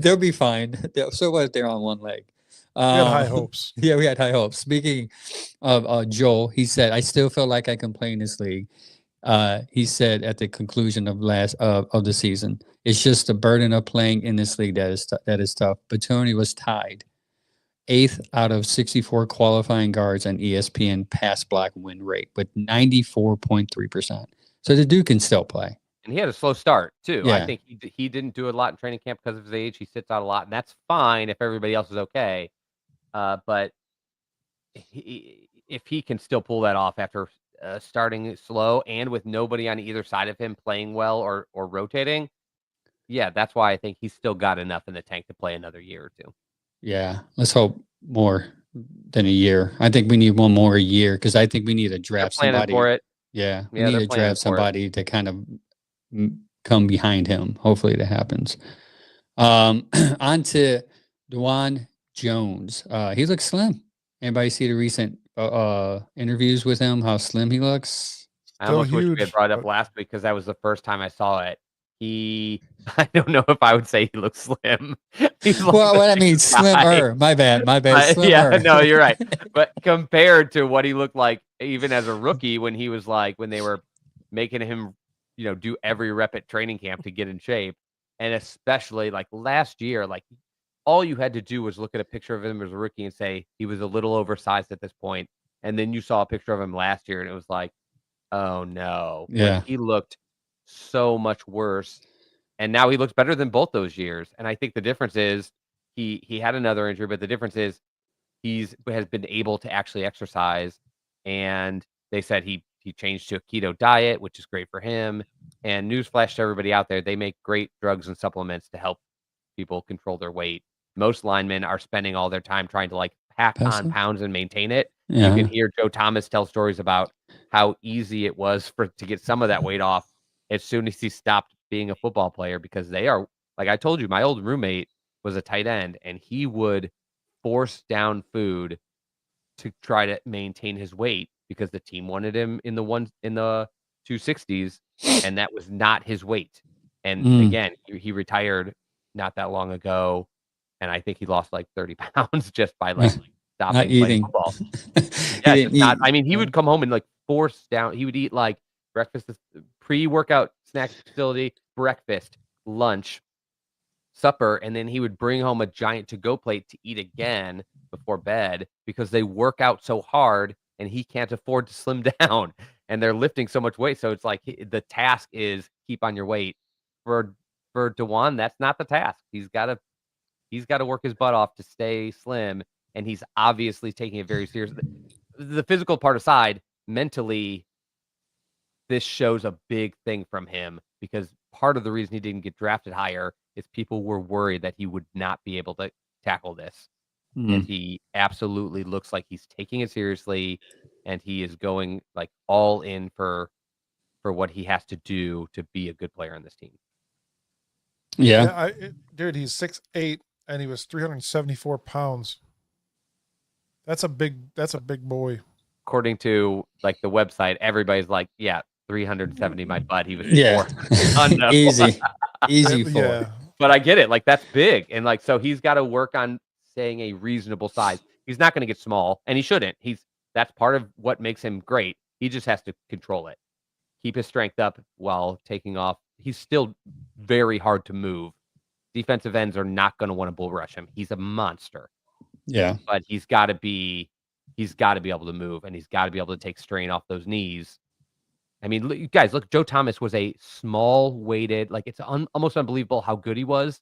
They'll be fine. So what if they're on one leg? We had high hopes. Yeah, we had high hopes. Speaking of Joel, he said, I still feel like I can play in this league. He said at the conclusion of the season, it's just the burden of playing in this league that is tough. But Tony was tied 8th out of 64 qualifying guards on ESPN pass block win rate with 94.3%. So the dude can still play. And he had a slow start too. Yeah. I think he didn't do a lot in training camp because of his age. He sits out a lot, and that's fine if everybody else is okay. But if he can still pull that off after starting slow and with nobody on either side of him playing well or rotating, yeah, that's why I think he's still got enough in the tank to play another year or 2. Yeah, let's hope more than a year. I think we need one more year because I think we need to draft somebody for it. Yeah, we need to draft somebody to kind of come behind him. Hopefully that happens. On to DeJuan Jones. He looks slim. Anybody see the recent interviews with him? How slim he looks? I almost wish we had brought it up last week because that was the first time I saw it. I don't know if I would say he looks slim. Well, what I mean, slimmer. My bad. Slimmer. Yeah, no, you're right. But compared to what he looked like, even as a rookie, when they were making him, do every rep at training camp to get in shape, And especially like last year, like all you had to do was look at a picture of him as a rookie and say he was a little oversized at this point. And then you saw a picture of him last year and it was like, oh no. Yeah. Like, he looked so much worse. And now he looks better than both those years. And I think the difference is he had another injury, but the difference is has been able to actually exercise. And they said he changed to a keto diet, which is great for him. And newsflash to everybody out there, they make great drugs and supplements to help people control their weight. Most linemen are spending all their time trying to like pack on pounds and maintain it. You can hear Joe Thomas tell stories about how easy it was to get some of that weight off as soon as he stopped being a football player, because they are, like I told you, my old roommate was a tight end and he would force down food to try to maintain his weight because the team wanted him in the 260s, and that was not his weight. And again, he retired not that long ago, and I think he lost like 30 pounds just by like stopping playing football. Yeah, just not. I mean, he would come home and like force down. He would eat like breakfast, pre-workout snack facility, breakfast, lunch, supper, and then he would bring home a giant to-go plate to eat again before bed because they work out so hard and he can't afford to slim down and they're lifting so much weight. So it's like the task is keep on your weight. For DeJuan, that's not the task. He's got to work his butt off to stay slim, and he's obviously taking it very seriously. The physical part aside, mentally, this shows a big thing from him, because part of the reason he didn't get drafted higher is people were worried that he would not be able to tackle this. And he absolutely looks like he's taking it seriously, and he is going like all in for what he has to do to be a good player on this team. Yeah. Dude, he's 6'8", and he was 374 pounds. That's a big boy. According to like the website, everybody's like, yeah, 370 my butt. He was easy for. Yeah. But I get it. Like, that's big. And like, so he's got to work on saying a reasonable size. He's not going to get small, and he shouldn't. That's part of what makes him great. He just has to control it. Keep his strength up while taking off. He's still very hard to move. Defensive ends are not going to want to bull rush him. He's a monster. Yeah. But he's got to be able to move, and he's got to be able to take strain off those knees. I mean, you guys, look, Joe Thomas was a small-weighted, like, it's almost unbelievable how good he was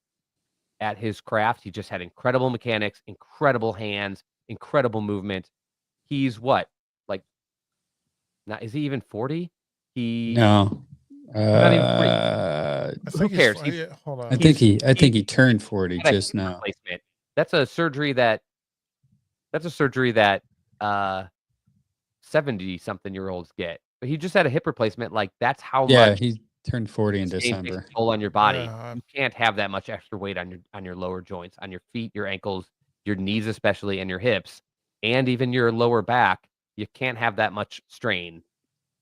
at his craft. He just had incredible mechanics, incredible hands, incredible movement. He's what? Like, is he even 40? No. Not even 40. Who cares? Hold on. I think he turned 40 just now. That's a surgery that 70-something-year-olds get. But he just had a hip replacement. Like, that's how much. He turned 40 in December. Takes a toll on your body. You can't have that much extra weight on your lower joints, on your feet, your ankles, your knees especially, and your hips, and even your lower back. You can't have that much strain,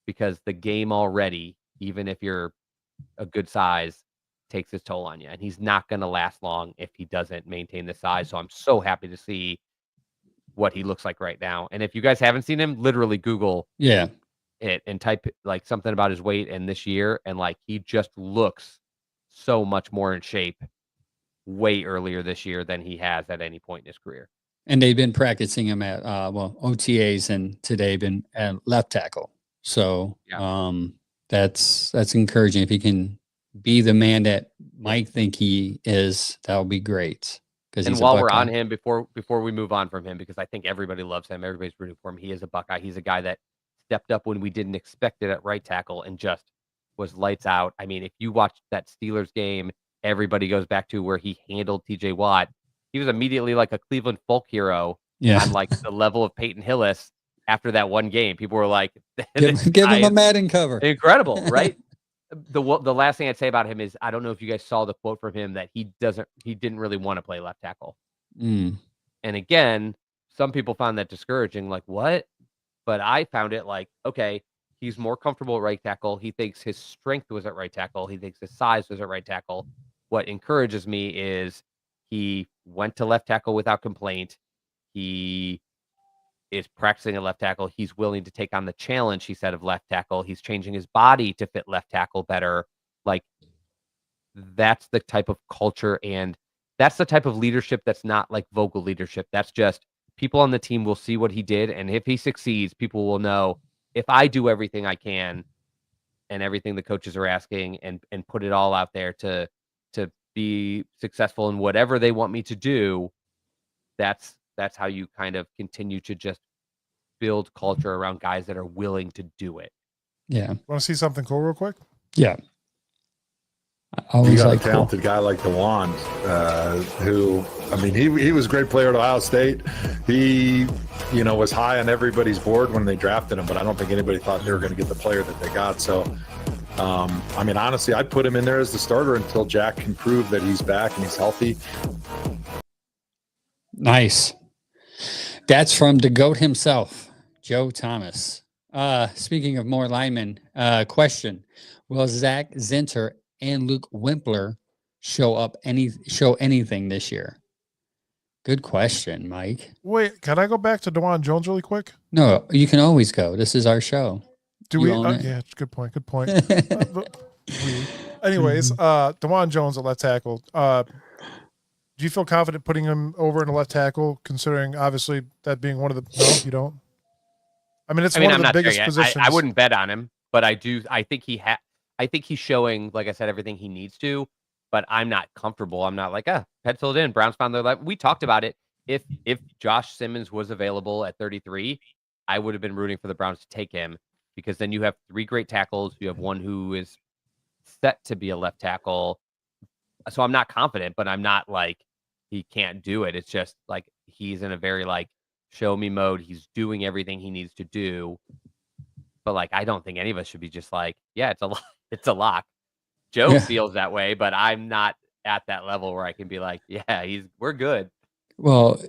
because the game already, even if you're a good size, takes its toll on you. And he's not going to last long if he doesn't maintain the size. So I'm so happy to see what he looks like right now. And if you guys haven't seen him, literally Google it and type like something about his weight and this year, and like, he just looks so much more in shape way earlier this year than he has at any point in his career. And they've been practicing him at OTAs, and today been at left tackle. So that's encouraging. If he can be the man that Mike think he is, that would be great. And while we're on him, before we move on from him, because I think everybody loves him, everybody's rooting for him. He is a Buckeye. He's a guy that stepped up when we didn't expect it at right tackle and just was lights out. I mean, if you watch that Steelers game, everybody goes back to where he handled TJ Watt. He was immediately like a Cleveland folk hero on like the level of Peyton Hillis after that one game. People were like, give him a Madden cover. Incredible, right? The last thing I'd say about him is, I don't know if you guys saw the quote from him that he didn't really want to play left tackle. And again, some people found that discouraging, like, what? But I found it like, okay, he's more comfortable at right tackle. He thinks his strength was at right tackle. He thinks his size was at right tackle. What encourages me is he went to left tackle without complaint. He is practicing at left tackle. He's willing to take on the challenge, he said, of left tackle. He's changing his body to fit left tackle better. Like, that's the type of culture and that's the type of leadership that's not like vocal leadership. That's just people on the team will see what he did, and if he succeeds, people will know if I do everything I can and everything the coaches are asking and put it all out there to be successful in whatever they want me to do, that's how you kind of continue to just build culture around guys that are willing to do it. Yeah. Want to see something cool real quick? Yeah. You got a talented guy like DeJuan, who, I mean, he was a great player at Ohio State. He, was high on everybody's board when they drafted him, but I don't think anybody thought they were going to get the player that they got. So, I mean, honestly, I'd put him in there as the starter until Jack can prove that he's back and he's healthy. Nice. That's from the GOAT himself, Joe Thomas. Speaking of more linemen, question: will Zach Zinter and Luke Wimpler show anything this year? Good question, Mike. Wait, can I go back to DeJuan Jones really quick? No, you can always go. This is our show. Do we? Yeah, good point. Good point. Anyways, DeJuan Jones at left tackle. Do you feel confident putting him over in the left tackle, considering obviously that being one of the? No, you don't. I mean, one of the biggest positions. I wouldn't bet on him, but I do. I think I think he's showing, like I said, everything he needs to. But I'm not comfortable. I'm not like, penciled in. Browns found their left. We talked about it. If Josh Simmons was available at 33, I would have been rooting for the Browns to take him, because then you have 3 great tackles. You have one who is set to be a left tackle. So I'm not confident, but I'm not like he can't do it. It's just like he's in a very like show me mode. He's doing everything he needs to do. But like, I don't think any of us should be just like, yeah, it's a lock. Joe feels that way, but I'm not at that level where I can be like, yeah, we're good. Well,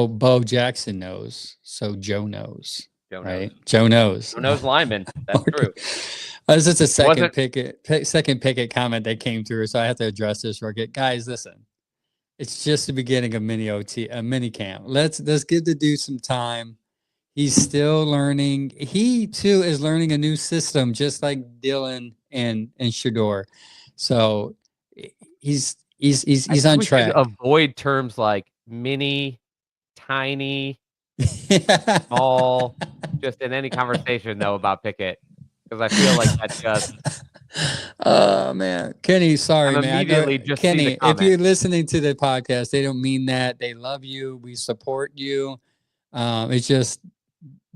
Bo Jackson knows, so Joe knows. Right? Joe knows. Joe knows lineman. That's true. This is a second Pickett comment that came through, so I have to address this real quick. Guys, listen. It's just the beginning of a mini camp. Let's give the dude some time. He's still learning. He too is learning a new system, just like Dylan and Shador. So he's on track. Avoid terms like mini, tiny, small, just in any conversation though about Pickett, because I feel like that's just. Oh man, Kenny, sorry, man. Kenny, if you're listening to the podcast, they don't mean that. They love you. We support you. It's just.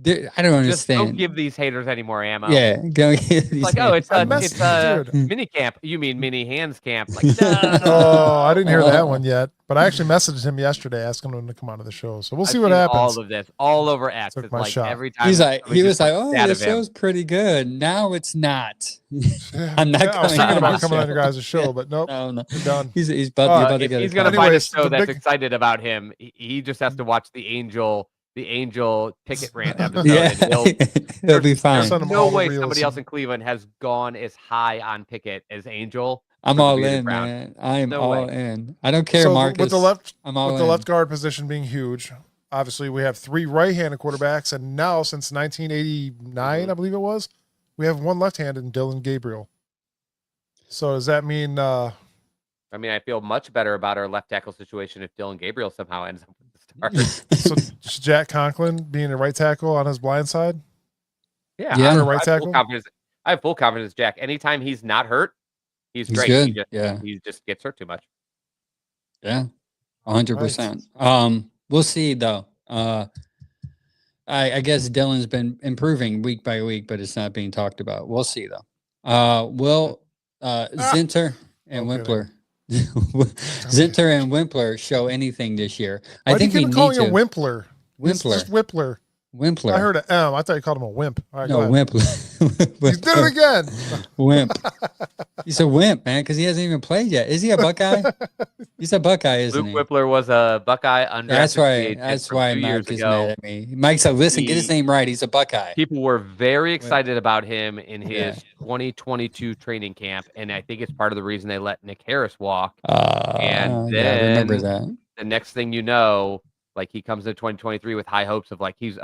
I don't understand. Just don't give these haters any more ammo. Yeah, go give these. Like, haters. It's a mini camp. You mean mini hands camp? Like, no. Oh, I didn't hear that one yet. But I actually messaged him yesterday asking him to come on to the show. So we'll see what happens. All of this, all over X. It's like shot. Every time he was like, "Oh, the show's pretty good." Now it's not. I'm not. I was thinking about coming on your guys' show, but nope. No. You're done. He's about to get. He's gonna find a show that's excited about him. He just has to watch the Angel Pickett rant episode. And he'll be fine. No way somebody else in Cleveland has gone as high on Pickett as Angel. I'm all in, man. I'm all in. I don't care, Marcus. With the left guard position being huge, obviously we have 3 right-handed quarterbacks, and now since 1989, I believe it was, we have 1 left-handed in Dylan Gabriel. So does that mean? I I feel much better about our left tackle situation if Dylan Gabriel somehow ends up with the start. So Jack Conklin being a right tackle on his blind side? Yeah. Right tackle? I have full confidence, Jack. Anytime he's not hurt, he's great. Good. He just gets hurt too much. Yeah, 100%. We'll see, though. I guess Dylan's been improving week by week, but it's not being talked about. We'll see, though. Will Zinter and Wimpler... Zinter and Wimpler show anything this year? I think we need calling to. Him Wimpler. Wimpler. It's just Wimpler. Wimpler. I heard an M. I thought you called him a wimp. All right, no, Wimpler. He did it again. Wimp. He's a wimp, man, because he hasn't even played yet. Is he a Buckeye? He's a Buckeye, isn't he? Luke Wimpler was a Buckeye undrafted. That's right. That's why Mike is mad at me. Mike said, listen, get his name right. He's a Buckeye. People were very excited about him in his 2022 training camp, and I think it's part of the reason they let Nick Harris walk. And then I remember that. The next thing you know, like he comes into 2023 with high hopes of like he's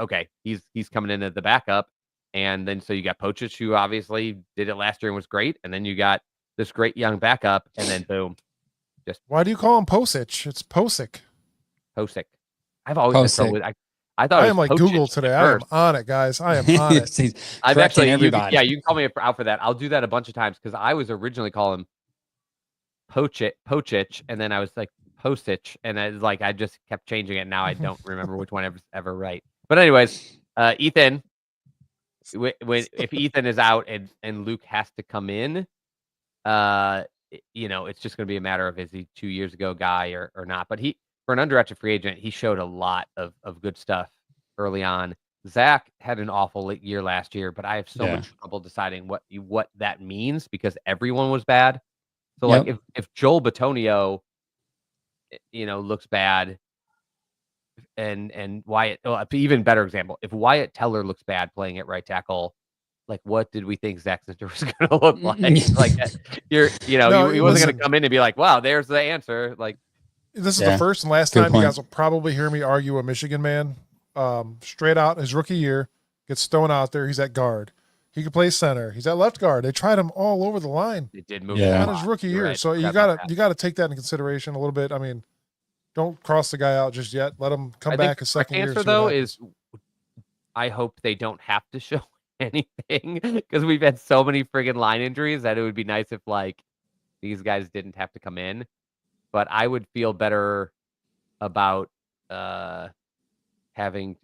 coming in as the backup, and then so you got Pochich, who obviously did it last year and was great, and then you got this great young backup, and then boom. Why do you call him Posic? It's Posic. Posic. I've always had trouble with. I thought I it am was like Pocic Google at today. I am first. on it, guys. I am on it. I've actually, everybody. you can call me out for that. I'll do that a bunch of times because I was originally calling him Pocic, and then I was like Posic, and I just kept changing it. Now I don't remember which one ever right. But anyways, Ethan, if Ethan is out and Luke has to come in, it's just going to be a matter of is he 2 years ago guy or not. But for an undrafted free agent, he showed a lot of good stuff early on. Zach had an awful year last year, but I have so much trouble deciding what that means because everyone was bad. So like if Joel Bitonio, looks bad, and Wyatt, even better example, if Wyatt Teller looks bad playing at right tackle, like what did we think Zach Zinter was going to look like? Like he wasn't going to come in and be like, wow, there's the answer. Like this is the first and last time you guys will probably hear me argue a Michigan man. Straight out his rookie year, gets thrown out there. He's at guard. He can play center. He's at left guard. They tried him all over the line. They did move on his rookie year. Right. So you gotta take that into consideration a little bit. I mean, don't cross the guy out just yet. Let him come back a second year. Answer though is, I hope they don't have to show anything because we've had so many friggin' line injuries that it would be nice if like these guys didn't have to come in. But I would feel better about having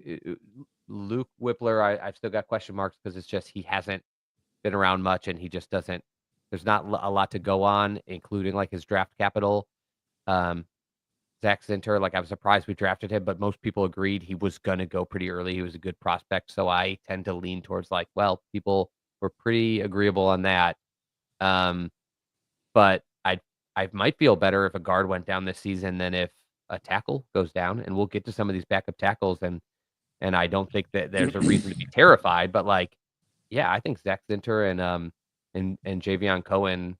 Luke Whippler. I've still got question marks because it's just he hasn't been around much and he just doesn't. There's not a lot to go on, including like his draft capital. Zach Zinter, like I was surprised we drafted him, but most people agreed he was gonna go pretty early. He was a good prospect, so I tend to lean towards like, well, people were pretty agreeable on that. But I might feel better if a guard went down this season than if a tackle goes down, and we'll get to some of these backup tackles, and I don't think that there's a reason to be terrified, but like, yeah, I think Zach Zinter and Javion Cohen,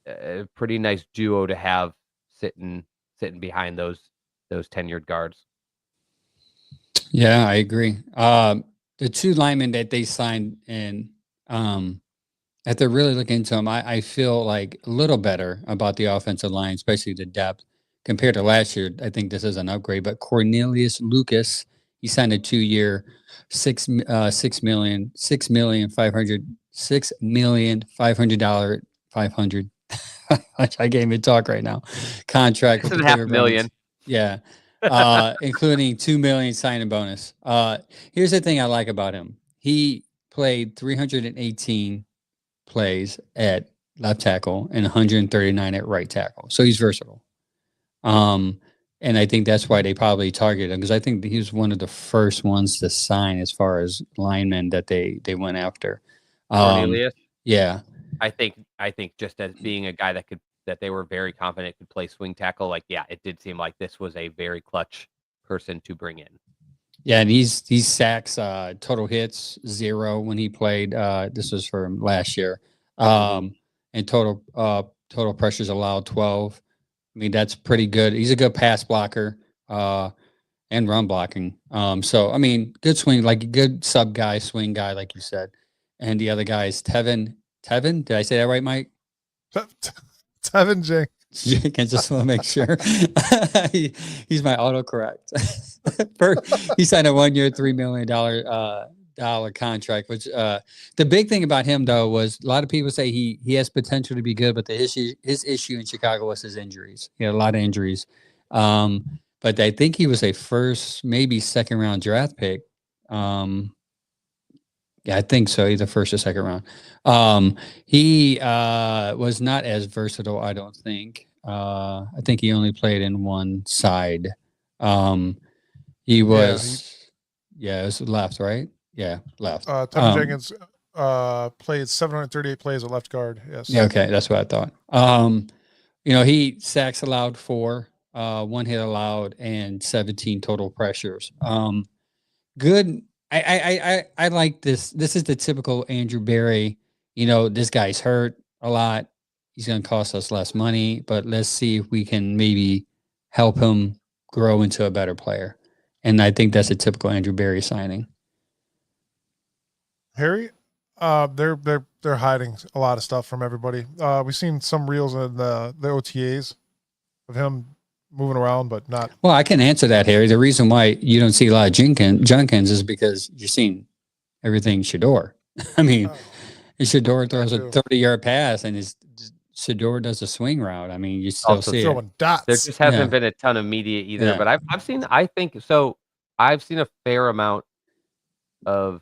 a pretty nice duo to have sitting behind those tenured guards. Yeah, I agree. The two linemen that they signed in, that they're really looking into them, I feel like a little better about the offensive line, especially the depth compared to last year. I think this is an upgrade. But Cornelius Lucas, he signed a 2-year, $6 million, $500,000, $500. I can't even talk right now. Contract with $500,000. Yeah. Including $2 million signing bonus. Here's the thing I like about him. He played 318 plays at left tackle and 139 at right tackle. So he's versatile. And I think that's why they probably targeted him because I think he was one of the first ones to sign as far as linemen that they went after. Cornelius? Yeah. I think just as being a guy that they were very confident could play swing tackle, like, yeah, it did seem like this was a very clutch person to bring in. Yeah, and these sacks, total hits 0 when he played. This was for last year. And total pressures allowed 12. I mean, that's pretty good. He's a good pass blocker and run blocking. So I mean, good swing, like a good sub guy, swing guy, like you said. And the other guy is Tevin. Did I say that right, Mike? Tevin Jenkins. Jenkins, just want to make sure. He's my autocorrect. He signed a 1-year, $3 million contract. Which the big thing about him though was a lot of people say he has potential to be good, but his issue in Chicago was his injuries. He had a lot of injuries, but I think he was a first, maybe second round draft pick. Yeah, I think so. Either first or second round. He was not as versatile, I don't think. I think he only played in one side. He was, it was left, right? Yeah, left. Tevin Jenkins played 738 plays at left guard. Yes. Yeah, okay, that's what I thought. He sacks allowed 4, 1 hit allowed, and 17 total pressures. Good. I like this. This is the typical Andrew Berry. This guy's hurt a lot. He's going to cost us less money, but let's see if we can maybe help him grow into a better player. And I think that's a typical Andrew Berry signing. Harry, They're hiding a lot of stuff from everybody. We've seen some reels in the OTAs of him moving around, but not. Well, I can answer that, Harry. The reason why you don't see a lot of Junkins is because you're seeing everything Shador. I mean, Shador throws a 30-yard pass, and Shador does a swing route. I mean, you still Also see throwing dots. There just hasn't been a ton of media either, but I've seen a fair amount of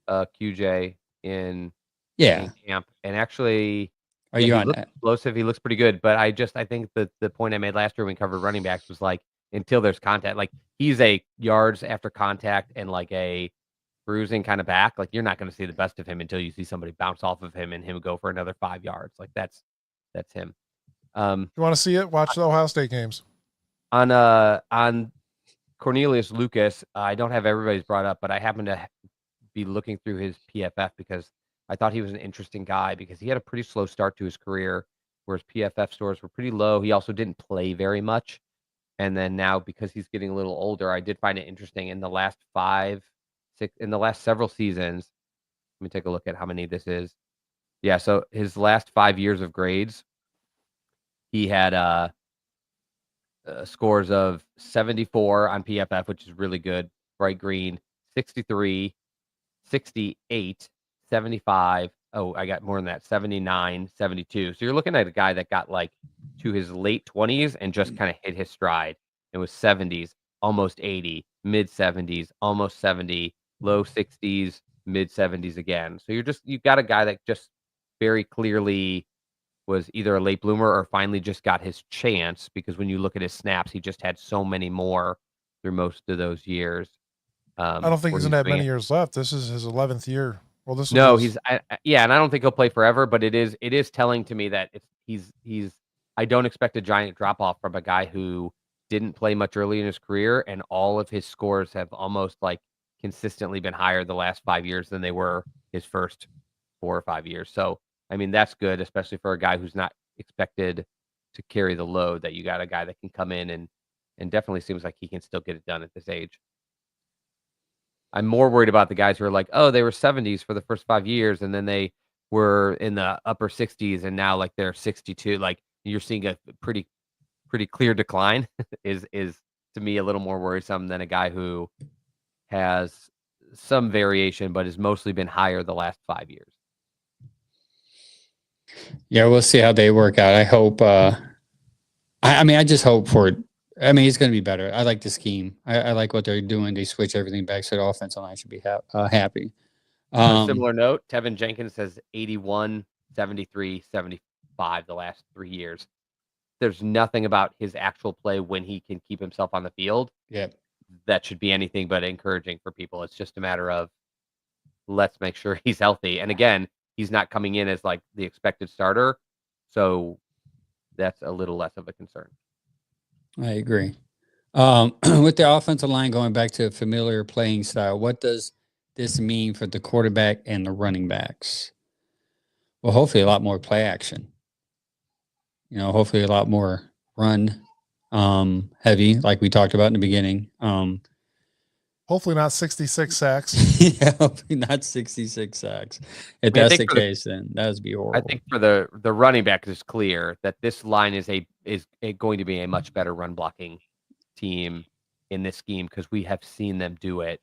QJ in camp, and actually, he looks explosive. He looks pretty good, but I think the point I made last year when we covered running backs was like until there's contact, like he's a yards after contact and like a bruising kind of back. Like you're not going to see the best of him until you see somebody bounce off of him and him go for another 5 yards. Like that's him. You want to see it? Watch the Ohio State games. On Cornelius Lucas, I don't have everybody's brought up, but I happen to be looking through his PFF because I thought he was an interesting guy because he had a pretty slow start to his career, where his PFF scores were pretty low. He also didn't play very much. And then now, because he's getting a little older, I did find it interesting in the last several seasons. Let me take a look at how many this is. Yeah, so his last 5 years of grades, he had scores of 74 on PFF, which is really good, bright green, 63, 68, 75. Oh, I got more than that, 79, 72. So you're looking at a guy that got like to his late 20s and just kind of hit his stride. It was 70s, almost 80, mid 70s, almost 70, low 60s, mid 70s again. So you got a guy that just very clearly was either a late bloomer or finally just got his chance, because when you look at his snaps, he just had so many more through most of those years. I don't think he's in that many years left. This is his 11th year. Well, and I don't think he'll play forever, but it is telling to me that I don't expect a giant drop off from a guy who didn't play much early in his career, and all of his scores have almost like consistently been higher the last 5 years than they were his first 4 or 5 years. So, I mean, that's good, especially for a guy who's not expected to carry the load, that you got a guy that can come in and definitely seems like he can still get it done at this age. I'm more worried about the guys who are like, oh, they were 70s for the first 5 years, and then they were in the upper 60s, and now like they're 62. Like you're seeing a pretty clear decline is to me a little more worrisome than a guy who has some variation, but has mostly been higher the last 5 years. Yeah, we'll see how they work out. I hope. I just hope for it. I mean, he's going to be better. I like the scheme. I like what they're doing. They switch everything back, so the offensive line should be happy. On a similar note, Tevin Jenkins has 81, 73, 75 the last 3 years. There's nothing about his actual play when he can keep himself on the field. Yeah, that should be anything but encouraging for people. It's just a matter of let's make sure he's healthy. And again, he's not coming in as like the expected starter, so that's a little less of a concern. I agree. With the offensive line going back to a familiar playing style, what does this mean for the quarterback and the running backs? Well, hopefully a lot more play action. Hopefully a lot more run heavy, like we talked about in the beginning. Hopefully not 66 sacks. Yeah, hopefully not 66 sacks. If that's the case, then that would be horrible. I think for the running back, it's clear that this line is going to be a much better run blocking team in this scheme, because we have seen them do it.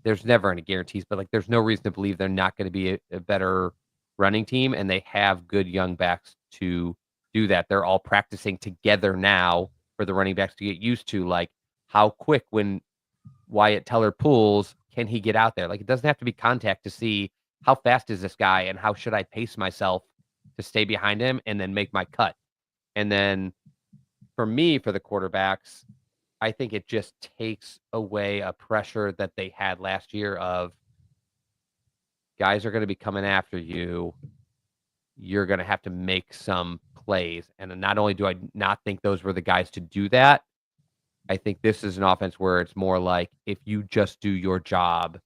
There's never any guarantees, but like there's no reason to believe they're not going to be a better running team, and they have good young backs to do that. They're all practicing together now for the running backs to get used to, like how quick when Wyatt Teller pulls, can he get out there? Like it doesn't have to be contact to see how fast is this guy and how should I pace myself to stay behind him and then make my cut. And then for me, for the quarterbacks, I think it just takes away a pressure that they had last year of guys are going to be coming after you. You're going to have to make some plays. And not only do I not think those were the guys to do that, I think this is an offense where it's more like if you just do your job,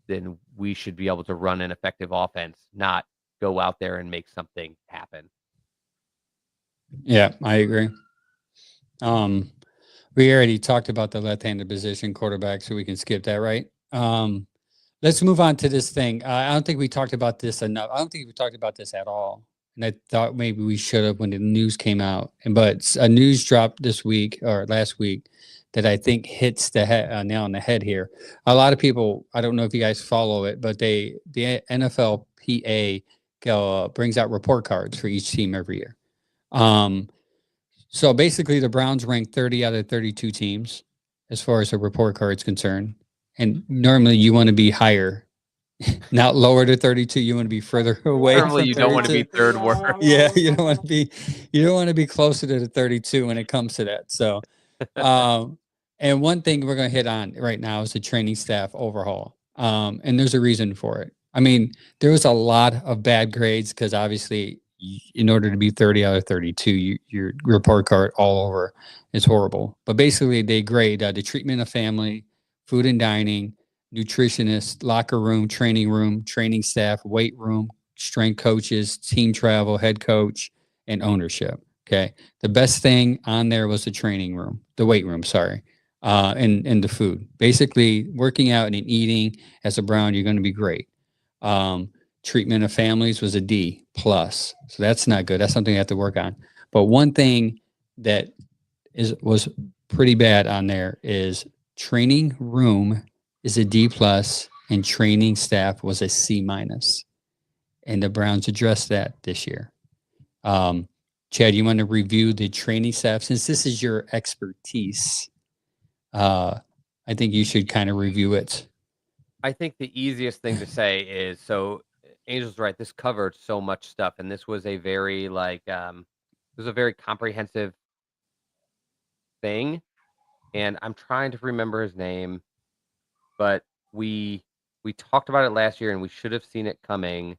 then we should be able to run an effective offense, not go out there and make something happen. Yeah, I agree. We already talked about the left-handed position quarterback, so we can skip that, right? let's move on to this thing. I don't think we talked about this enough. I don't think we talked about this at all. And I thought maybe we should have when the news came out. But a news dropped this week or last week that I think hits the nail on the head here. A lot of people, I don't know if you guys follow it, but the NFLPA brings out report cards for each team every year. So basically, the Browns ranked 30 out of 32 teams as far as the report card is concerned. And normally you want to be higher, not lower to 32. You want to be further away. Normally, you don't want to be third worst. Yeah, you don't want to be closer to the 32 when it comes to that. So, and one thing we're going to hit on right now is the training staff overhaul. And there's a reason for it. I mean, there was a lot of bad grades because obviously, in order to be 30 out of 32, your report card all over is horrible. But basically, they grade the treatment of family, food and dining, nutritionist, locker room, training staff, weight room, strength coaches, team travel, head coach, and ownership. Okay. The best thing on there was the weight room, sorry, and the food. Basically, working out and eating as a Brown, you're going to be great. Treatment of families was a D plus. So that's not good. That's something you have to work on. But one thing that was pretty bad on there is training room is a D plus and training staff was a C minus. And the Browns addressed that this year. Chad, you want to review the training staff? Since this is your expertise, I think you should kind of review it. I think the easiest thing to say is, so Angel's right, this covered so much stuff. And this was a very comprehensive thing. And I'm trying to remember his name, but we talked about it last year and we should have seen it coming.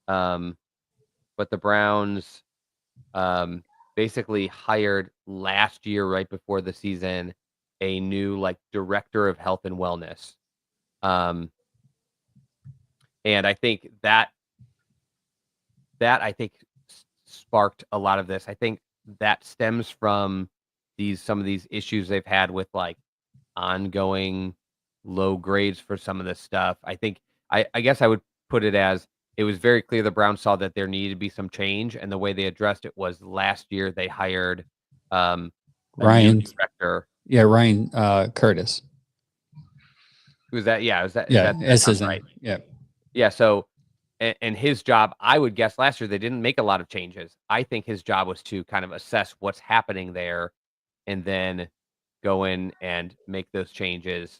But the Browns basically hired last year, right before the season, a new director of health and wellness. And I think that I think sparked a lot of this. I think that stems from some of these issues they've had with ongoing low grades for some of this stuff. I think I guess I would put it as it was very clear the Browns saw that there needed to be some change, and the way they addressed it was last year they hired Ryan director. Yeah, Ryan Curtis. Who's that? Yeah, is that? Yeah, that's right. Yeah. Yeah. So, and his job, I would guess last year they didn't make a lot of changes. I think his job was to kind of assess what's happening there, and then go in and make those changes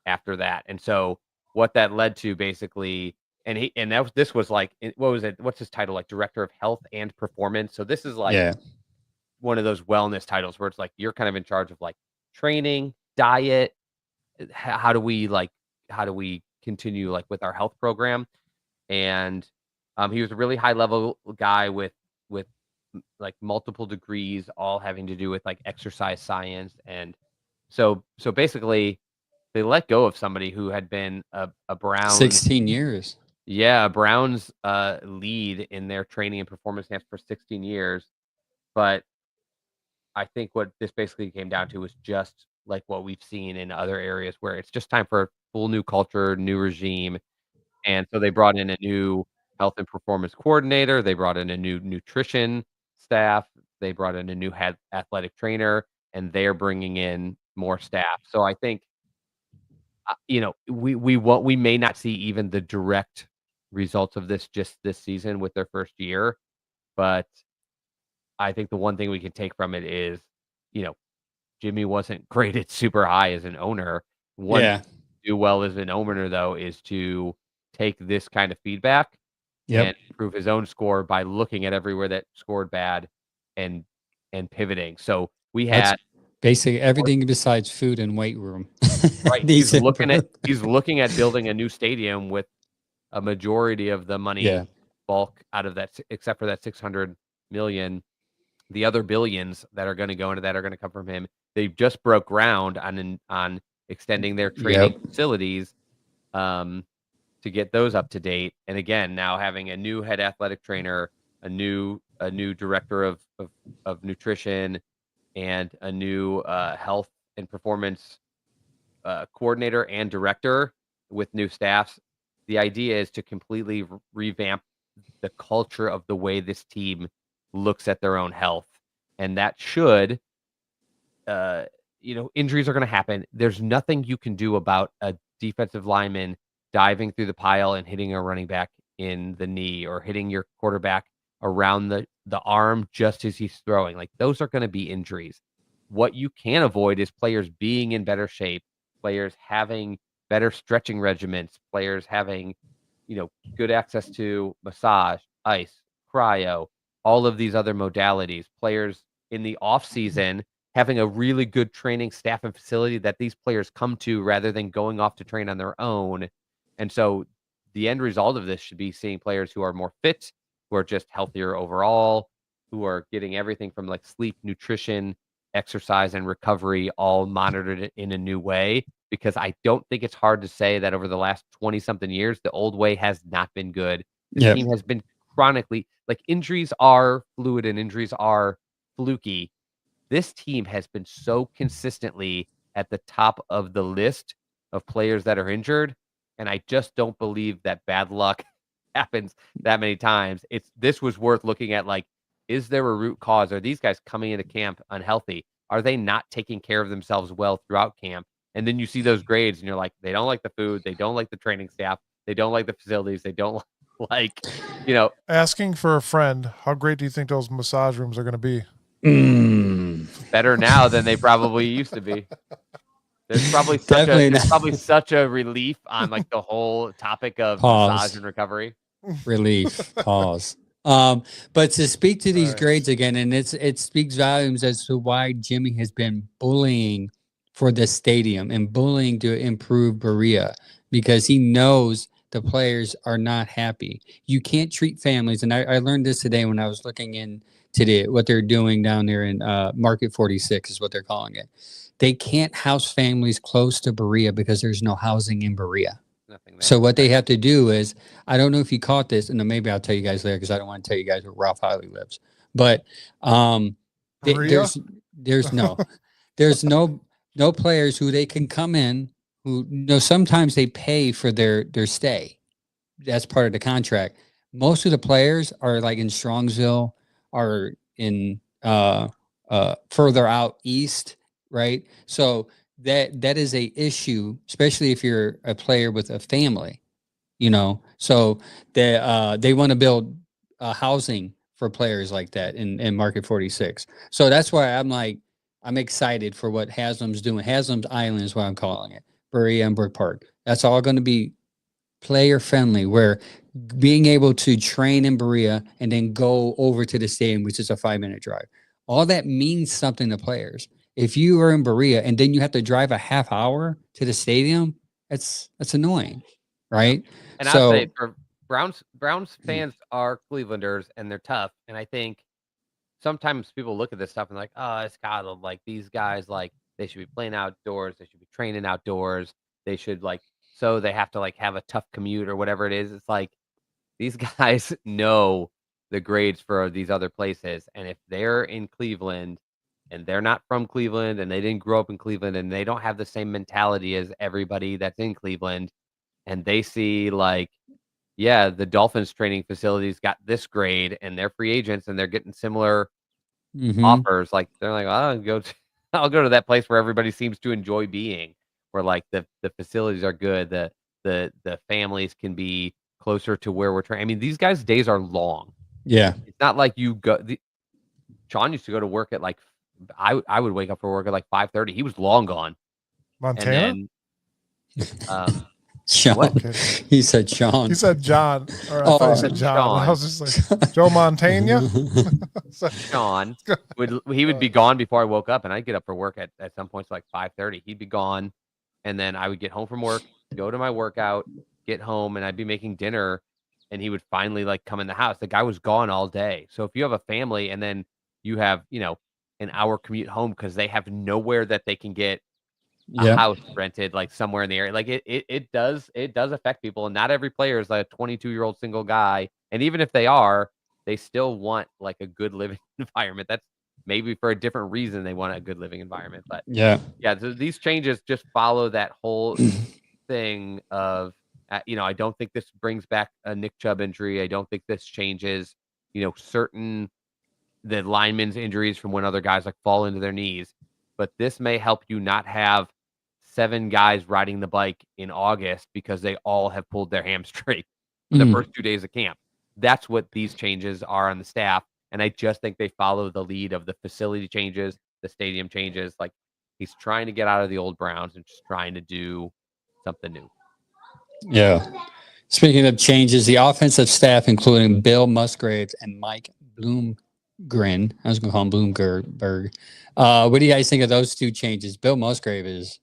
after that. And so, what that led to basically, this was what was it? What's his title? Director of Health and Performance. So this is one of those wellness titles where it's you're kind of in charge of training, diet. How do we continue with our health program? And he was a really high level guy with multiple degrees, all having to do with exercise science. And so basically they let go of somebody who had been a Brown 16 years. Yeah, Browns lead in their training and performance camps for 16 years. But I think what this basically came down to was just what we've seen in other areas where it's just time for a full new culture, new regime. And so they brought in a new health and performance coordinator. They brought in a new nutrition staff. They brought in a new head athletic trainer, and they're bringing in more staff. So I think, we may not see even the direct results of this just this season with their first year, but I think the one thing we can take from it is, Jimmy wasn't graded super high as an owner. One do well as an owner, though, is to take this kind of feedback and improve his own score by looking at everywhere that scored bad and pivoting. So we had basically everything besides food and weight room. Right. He's looking at building a new stadium with a majority of the money bulk out of that, except for that 600 million. The other billions that are going to go into that are going to come from him. They just broke ground on extending their training facilities to get those up to date. And again, now having a new head athletic trainer, a new director of nutrition, and a new health and performance coordinator and director. with new staffs. The idea is to completely revamp the culture of the way this team looks at their own health. And that should, injuries are going to happen. There's nothing you can do about a defensive lineman diving through the pile and hitting a running back in the knee or hitting your quarterback around the arm just as he's throwing. Like, those are going to be injuries. What you can avoid is players being in better shape, players having better stretching regimens, players having, good access to massage, ice, cryo, all of these other modalities, players in the off season having a really good training staff and facility that these players come to rather than going off to train on their own. And so the end result of this should be seeing players who are more fit, who are just healthier overall, who are getting everything from like sleep, nutrition, exercise, and recovery all monitored in a new way. Because I don't think it's hard to say that over the last 20 something years, the old way has not been good. The team has been chronically, like, injuries are fluid and injuries are fluky. This team has been so consistently at the top of the list of players that are injured. And I just don't believe that bad luck happens that many times. This was worth looking at. Like, is there a root cause? Are these guys coming into camp unhealthy? Are they not taking care of themselves well throughout camp? And then you see those grades and you're like, they don't like the food. They don't like the training staff. They don't like the facilities. They don't like, Asking for a friend, how great do you think those massage rooms are going to be? Better now than they probably used to be. There's probably such a relief on like the whole topic of massage and recovery. Relief. Pause. But to speak to these grades again, and it speaks volumes as to why Jimmy has been bullying for the stadium and bullying to improve Berea, because he knows the players are not happy. You can't treat families, and I learned this today when I was looking in today what they're doing down there in Market 46 is what they're calling it. They can't house families close to Berea because there's no housing in Berea. So what they have to do is, I don't know if you caught this, and then maybe I'll tell you guys later because I don't want to tell you guys where Ralph Hiley lives. But there's no players who they can come in who sometimes they pay for their stay. That's part of the contract. Most of the players are like in Strongsville, are in further out east, right? So that is a issue, especially if you're a player with a family, So they want to build housing for players like that in Market 46. So that's why I'm excited for what Haslam's doing. Haslam's Island is what I'm calling it. Berea and Brook Park. That's all going to be player friendly, where being able to train in Berea and then go over to the stadium, which is a 5-minute drive. All that means something to players. If you are in Berea and then you have to drive a half hour to the stadium, that's annoying, right? And I'll say, for Browns fans are Clevelanders and they're tough. And I think sometimes people look at this stuff and like, oh, it's kind of like these guys, like, they should be playing outdoors, they should be training outdoors, they should so they have to have a tough commute or whatever it is. It's like, these guys know the grades for these other places. And if they're in Cleveland and they're not from Cleveland and they didn't grow up in Cleveland and they don't have the same mentality as everybody that's in Cleveland, and they see the Dolphins training facilities got this grade and they're free agents and they're getting similar offers, they're like, I'll go to that place where everybody seems to enjoy being, where the facilities are good, the families can be closer to where we're training. I mean, these guys' days are long. Yeah. It's not like you go. Sean used to go to work at I would wake up for work at 5:30. He was long gone. Montana? And then, Sean. What? He said Sean. He said John. Or I thought he said John. Sean. I was just like, Joe Montana? Sean would be gone before I woke up, and I'd get up for work at some points 5:30. He'd be gone, and then I would get home from work, go to my workout, get home, and I'd be making dinner, and he would finally come in the house. The guy was gone all day. So if you have a family and then you have an hour commute home because they have nowhere that they can get a house rented somewhere in the area, it does affect people. And not every player is a 22-year-old single guy, and even if they are, they still want a good living environment. That's maybe for a different reason they want a good living environment. But so these changes just follow that whole thing of, I don't think this brings back a Nick Chubb injury. I don't think this changes, certain the linemen's injuries from when other guys like fall into their knees. But this may help you not have 7 guys riding the bike in August because they all have pulled their hamstring the first 2 days of camp. That's what these changes are on the staff. And I just think they follow the lead of the facility changes, the stadium changes. Like, he's trying to get out of the old Browns and just trying to do something new. Yeah. Speaking of changes, the offensive staff, including Bill Musgraves and Mike Bloomgren, I was going to call him Bloomberg. What do you guys think of those 2 changes? Bill Musgrave is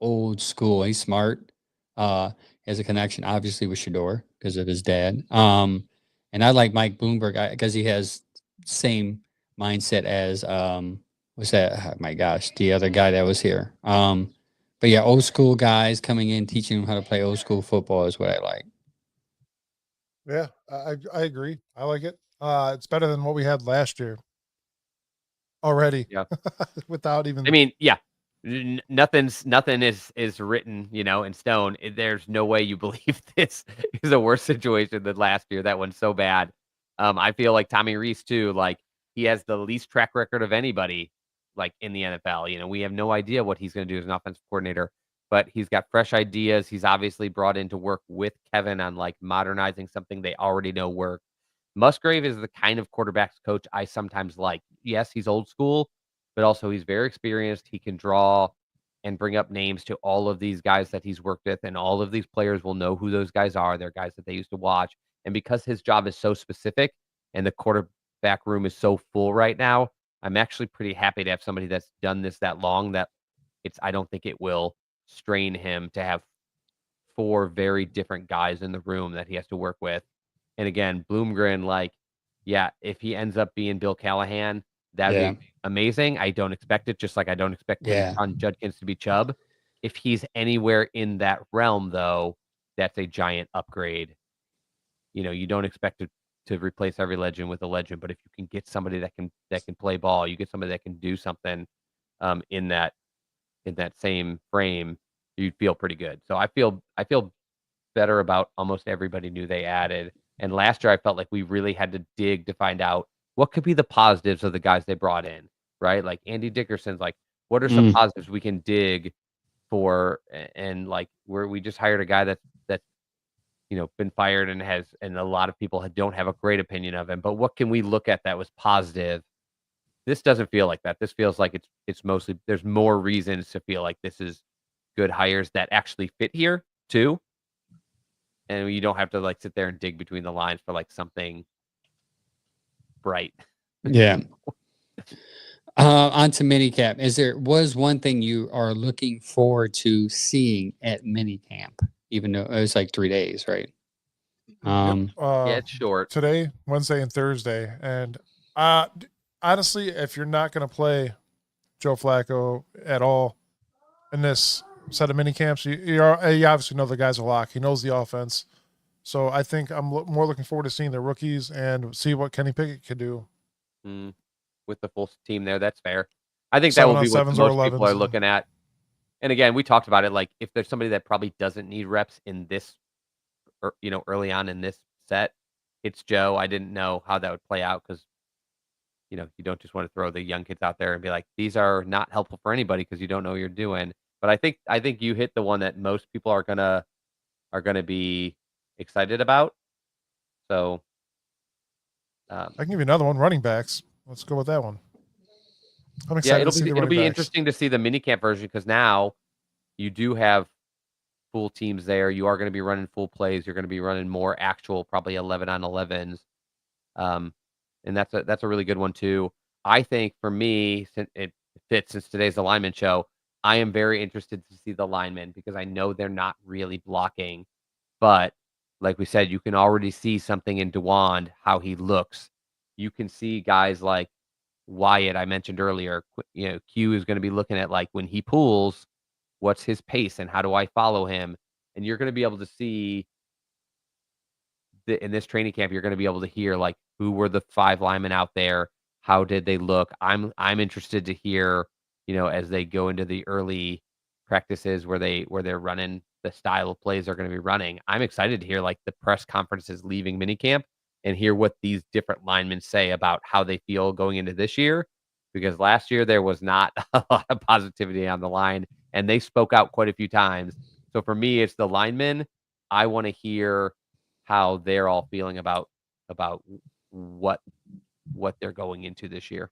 old school. He's smart. Has a connection, obviously, with Shador because of his dad. And I like Mike Bloomberg because he has same mindset as what's that? Oh my gosh, the other guy that was here. But yeah, old school guys coming in, teaching them how to play old school football is what I like. Yeah, I agree. I like it. It's better than what we had last year already. Yeah. Without even. I mean, yeah. Nothing is written, in stone. There's no way you believe this is a worse situation than last year. That one's so bad. I feel like Tommy Rees too. Like, he has the least track record of anybody, like, in the NFL. We have no idea what he's going to do as an offensive coordinator, but he's got fresh ideas. He's obviously brought in to work with Kevin on like modernizing something they already know works. Musgrave is the kind of quarterbacks coach I sometimes like. Yes, he's old school, but also he's very experienced. He can draw and bring up names to all of these guys that he's worked with, and all of these players will know who those guys are. They're guys that they used to watch. And because his job is so specific and the quarterback room is so full right now, I'm actually pretty happy to have somebody that's done this that long that I don't think it will strain him to have 4 very different guys in the room that he has to work with. And again, Bloomgren, like, yeah, if he ends up being Bill Callahan, that'd be amazing. I don't expect it, just like I don't expect John Judkins to be Chubb. If he's anywhere in that realm, though, that's a giant upgrade. You don't expect to replace every legend with a legend, but if you can get somebody that can play ball, you get somebody that can do something in that same frame, you'd feel pretty good. So I feel better about almost everybody new they added. And last year, I felt like we really had to dig to find out what could be the positives of the guys they brought in, right? Like Andy Dickerson's like, what are some positives we can dig for? And like, where we just hired a guy that's been fired and a lot of people don't have a great opinion of him. But what can we look at that was positive? This doesn't feel like that. This feels like it's mostly, there's more reasons to feel like this is good hires that actually fit here too. And you don't have to like sit there and dig between the lines for like something bright. Yeah. On to minicamp. Was one thing you are looking forward to seeing at minicamp, even though it was like 3 days, right? Yeah, it's short. Today, Wednesday, and Thursday. And honestly, if you're not going to play Joe Flacco at all in this set of mini camps, you obviously know the guy's a lock. He knows the offense. So I think I'm more looking forward to seeing the rookies and see what Kenny Pickett can do. With the full team there, that's fair. I think that will be what most people are looking at. And again, we talked about it. Like, if there's somebody that probably doesn't need reps in this, or early on in this set, it's Joe. I didn't know how that would play out because you don't just want to throw the young kids out there and be like, these are not helpful for anybody because you don't know what you're doing. But I think you hit the one that most people are gonna be excited about. So I can give you another one, running backs. Let's go with that one. I'm excited to see the running backs. It'll be interesting to see the minicamp version because now you do have full teams there. You are going to be running full plays. You're going to be running more actual, probably 11-on-11s. And that's a really good one too. I think for me, since it fits, since today's the lineman show, I am very interested to see the linemen because I know they're not really blocking. But like we said, you can already see something in DeWand, how he looks. You can see guys like Wyatt, I mentioned earlier. Q is going to be looking at like when he pulls, what's his pace and how do I follow him? And you're going to be able to see in this training camp, you're going to be able to hear like who were the 5 linemen out there, how did they look? I'm interested to hear, as they go into the early practices where they're running the style of plays they're going to be running. I'm excited to hear like the press conferences leaving minicamp and hear what these different linemen say about how they feel going into this year, because last year there was not a lot of positivity on the line, and they spoke out quite a few times. So for me, it's the linemen. I want to hear how they're all feeling about what they're going into this year.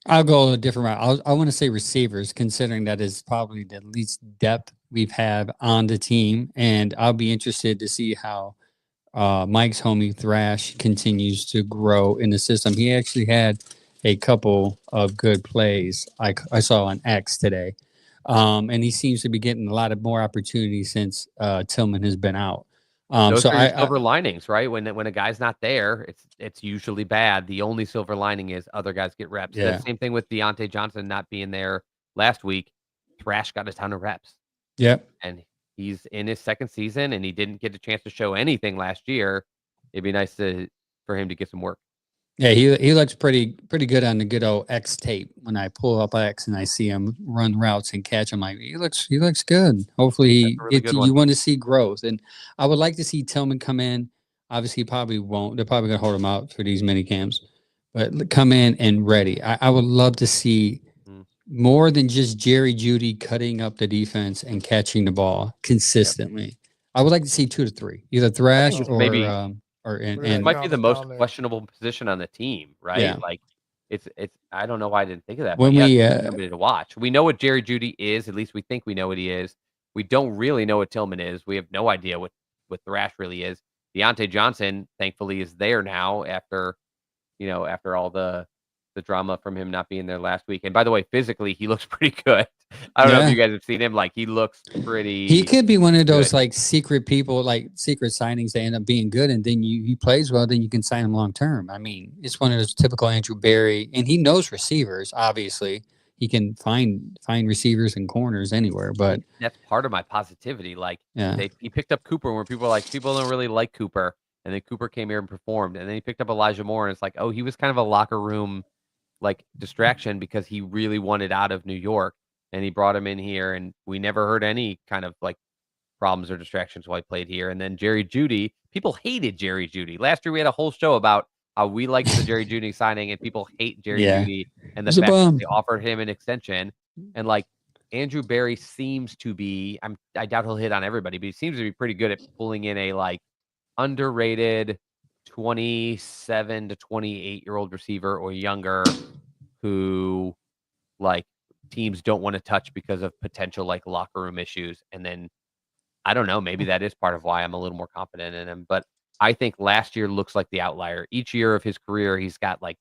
I'll go a different route. I want to say receivers, considering that is probably the least depth we've had on the team, and I'll be interested to see how Mike's homie Thrash continues to grow in the system. He actually had a couple of good plays I saw on X today, and he seems to be getting a lot of more opportunities since Tillman has been out. Those are your silver linings, right? When a guy's not there, it's usually bad. The only silver lining is other guys get reps. Yeah. The same thing with Deontay Johnson not being there last week. Thrash got a ton of reps. Yep. And he's in his second season, and he didn't get a chance to show anything last year. It'd be nice for him to get some work. Yeah, he looks pretty good on the good old X tape. When I pull up X and I see him run routes and catch him, like he looks good. Hopefully, you want to see growth, and I would like to see Tillman come in. Obviously, he probably won't. They're probably gonna hold him out for these mini camps, but come in and ready. I would love to see more than just Jerry Jeudy cutting up the defense and catching the ball consistently. Yep. I would like to see 2 to 3, either Thrash or maybe. It might be the most questionable position on the team, right? Yeah. Like it's. I don't know why I didn't think of that. When somebody to watch, we know what Jerry Jeudy is. At least we think we know what he is. We don't really know what Tillman is. We have no idea what Thrash really is. Deontay Johnson, thankfully, is there now after all the drama from him not being there last week. And by the way, physically, he looks pretty good. I don't know if you guys have seen him. Like, he looks pretty. He could be one of those like secret people, like secret signings. They end up being good, and then he plays well. Then you can sign him long term. I mean, it's one of those typical Andrew Berry, and he knows receivers. Obviously, he can find receivers and corners anywhere. But that's part of my positivity. Like, he picked up Cooper, where people don't really like Cooper, and then Cooper came here and performed, and then he picked up Elijah Moore, and it's like, oh, he was kind of a locker room like distraction because he really wanted out of New York, and he brought him in here, and we never heard any kind of like problems or distractions while he played here. And then Jerry Jeudy, people hated Jerry Jeudy. Last year we had a whole show about how we liked the Jerry Jeudy signing, and people hate Jerry Jeudy and the fact that they offered him an extension. And like Andrew Berry seems to be, I doubt he'll hit on everybody, but he seems to be pretty good at pulling in a like underrated 27 to 28-year-old receiver or younger who like teams don't want to touch because of potential like locker room issues. And then I don't know, maybe that is part of why I'm a little more confident in him. But I think last year looks like the outlier. Each year of his career, he's got like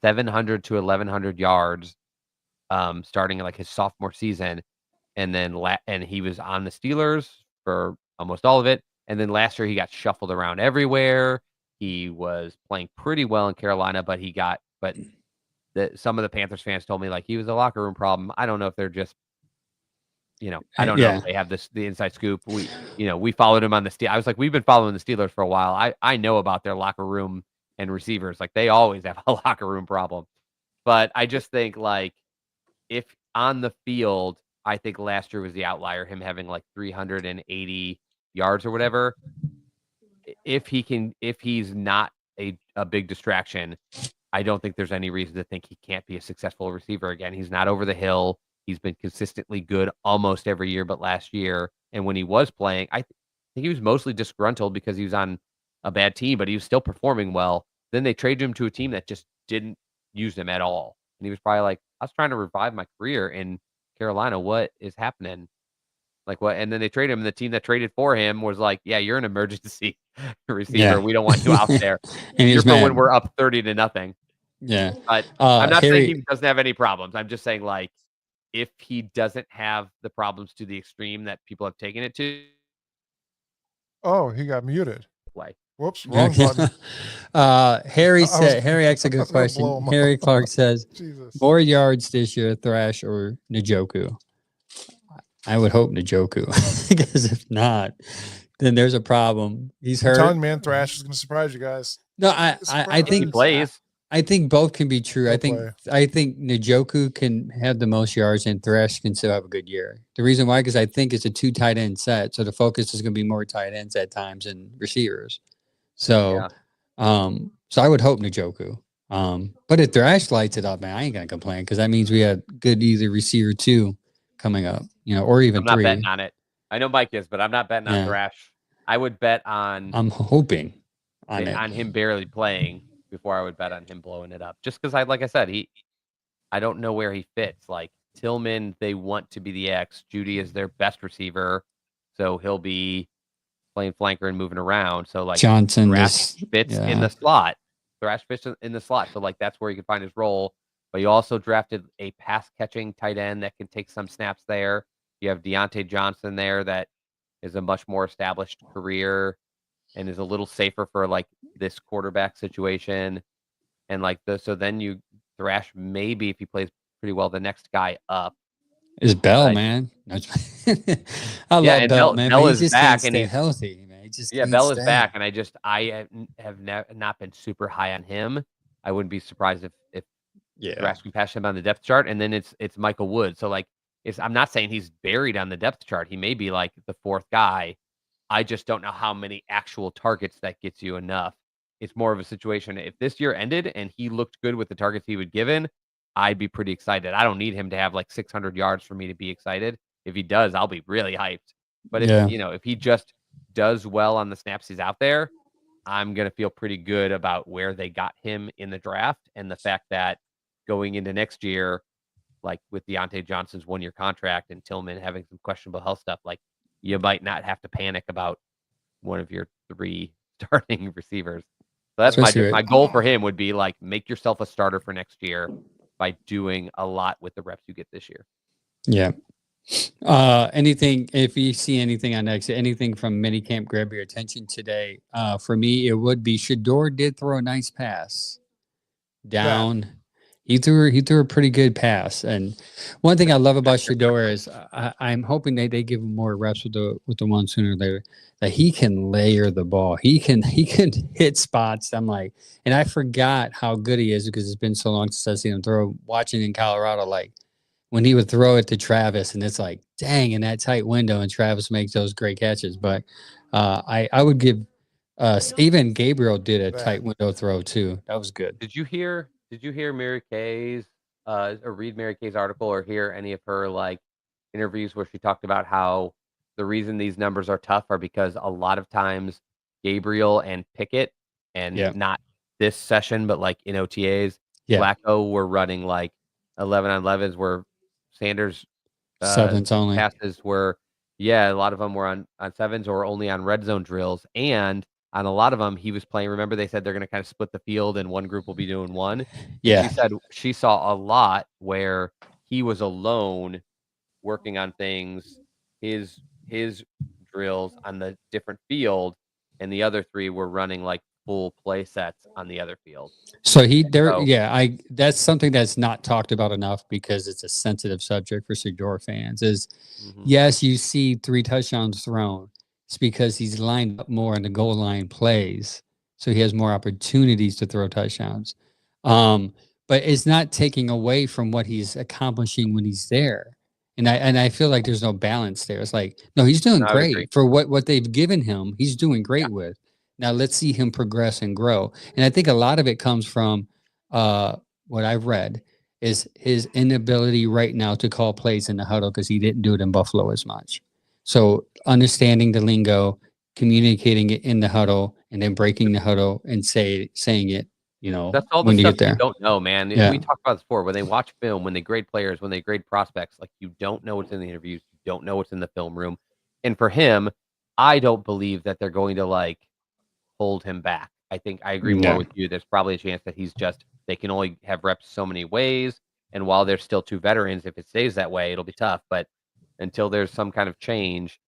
700 to 1,100 yards starting like his sophomore season. And then and he was on the Steelers for almost all of it. And then last year he got shuffled around everywhere. He was playing pretty well in Carolina, but some of the Panthers fans told me like he was a locker room problem. I don't know if they're just, I don't know if they have the inside scoop. We followed him on the Steelers. I was like, we've been following the Steelers for a while. I know about their locker room and receivers. Like, they always have a locker room problem. But I just think like if on the field, I think last year was the outlier, him having like 380 yards or whatever. If he's not a big distraction, I don't think there's any reason to think he can't be a successful receiver again. He's not over the hill. He's been consistently good almost every year, but last year, and when he was playing, I think he was mostly disgruntled because he was on a bad team, but he was still performing well. Then they traded him to a team that just didn't use him at all. And he was probably like, I was trying to revive my career in Carolina. What is happening? Like, what? And then they traded him, and the team that traded for him was like, yeah, you're an emergency receiver. Yeah. We don't want you out there. And you're for when we're up 30-0. Yeah. But I'm not saying he doesn't have any problems. I'm just saying, like, if he doesn't have the problems to the extreme that people have taken it to. Oh, he got muted. Play. Whoops, wrong button. Harry asks a good question. Harry Clark says, more yards this year, Thrash or Njoku? I would hope Njoku, because if not, then there's a problem. He's hurt. I'm telling man, Thrash is going to surprise you guys. No, I think he plays. I think both can be true. They'll play. I think Njoku can have the most yards and Thresh can still have a good year. The reason why, because I think it's a 2 tight end set, so the focus is going to be more tight ends at times and receivers. So, so I would hope Njoku. But if Thresh lights it up, man, I ain't gonna complain because that means we have good either receiver 2 coming up, or even I'm not 3. betting on it. I know Mike is, but I'm not betting on Thresh. I would bet on. I'm hoping on him barely playing before I would bet on him blowing it up. Just because like I said, I don't know where he fits. Like Tillman, they want to be the X. Judy is their best receiver, so he'll be playing flanker and moving around. So like Johnson Thrash fits in the slot. Thrash fits in the slot. So like that's where he can find his role. But you also drafted a pass catching tight end that can take some snaps there. You have Deontay Johnson there that is a much more established career and is a little safer for like this quarterback situation. And like so then you Thrash maybe if he plays pretty well, the next guy up is Bell, man. I love Bell, man. Bell but is he just back can't and stay healthy, man. He just Bell stay. is back, and I have not been super high on him. I wouldn't be surprised if Thrash can pass him on the depth chart, and then it's Michael Wood. So like I'm not saying he's buried on the depth chart. He may be like the 4th guy. I just don't know how many actual targets that gets you enough. It's more of a situation. If this year ended and he looked good with the targets he was given, I'd be pretty excited. I don't need him to have like 600 yards for me to be excited. If he does, I'll be really hyped. But if he just does well on the snaps he's out there, I'm going to feel pretty good about where they got him in the draft and the fact that going into next year, like with Deontay Johnson's 1-year contract and Tillman having some questionable health stuff, like you might not have to panic about one of your 3 starting receivers. So that's my goal for him would be like make yourself a starter for next year by doing a lot with the reps you get this year. Yeah. Anything, if you see anything on X, anything from minicamp grab your attention today, for me, it would be Shador did throw a nice pass down. Yeah. He threw a pretty good pass. And one thing I love about Shador is I'm hoping they give him more reps with the one sooner or later, that he can layer the ball. He can hit spots. I'm like, and I forgot how good he is because it's been so long since I've seen him throw. Watching in Colorado, like when he would throw it to Travis, and it's like, dang, in that tight window, and Travis makes those great catches. But I would give even Gabriel did a tight window throw too. That was good. Did you hear Mary Kay's or read Mary Kay's article or hear any of her like interviews where she talked about how the reason these numbers are tough are because a lot of times Gabriel and Pickett and not this session, but like in OTAs, Flacco were running like 11 on 11s where Sanders 7s only passes were, a lot of them were on 7s or only on red zone drills. And on a lot of them, he was playing. Remember, they said they're going to kind of split the field and one group will be doing one. Yeah. She said she saw a lot where he was alone working on things, his drills on the different field, and the other 3 were running like full play sets on the other field. So that's something that's not talked about enough because it's a sensitive subject for Shador fans is yes, you see 3 touchdowns thrown. It's because he's lined up more in the goal line plays. So he has more opportunities to throw touchdowns. But it's not taking away from what he's accomplishing when he's there. And I feel like there's no balance there. It's like, no, he's doing great for what they've given him. He's doing great with. Now let's see him progress and grow. And I think a lot of it comes from what I've read is his inability right now to call plays in the huddle because he didn't do it in Buffalo as much. So understanding the lingo, communicating it in the huddle, and then breaking the huddle and saying it, that's all the stuff you don't know, man. Yeah. We talked about this before. When they watch film, when they grade players, when they grade prospects, like you don't know what's in the interviews, you don't know what's in the film room. And for him, I don't believe that they're going to like hold him back. I think I agree more with you. There's probably a chance that they can only have reps so many ways. And while they're still 2 veterans, if it stays that way, it'll be tough. But until there's some kind of change,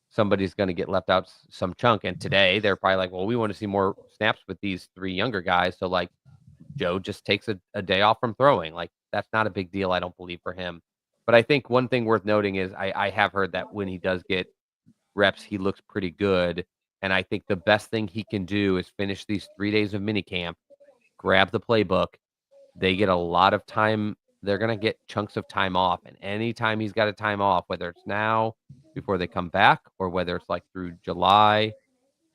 somebody's going to get left out some chunk. And today they're probably like, well, we want to see more snaps with these 3 younger guys. So like Joe just takes a day off from throwing. Like that's not a big deal, I don't believe, for him. But I think one thing worth noting is I have heard that when he does get reps, he looks pretty good. And I think the best thing he can do is finish these 3 days of minicamp, grab the playbook. They get a lot of time. They're going to get chunks of time off. And anytime he's got a time off, whether it's now before they come back or whether it's like through July,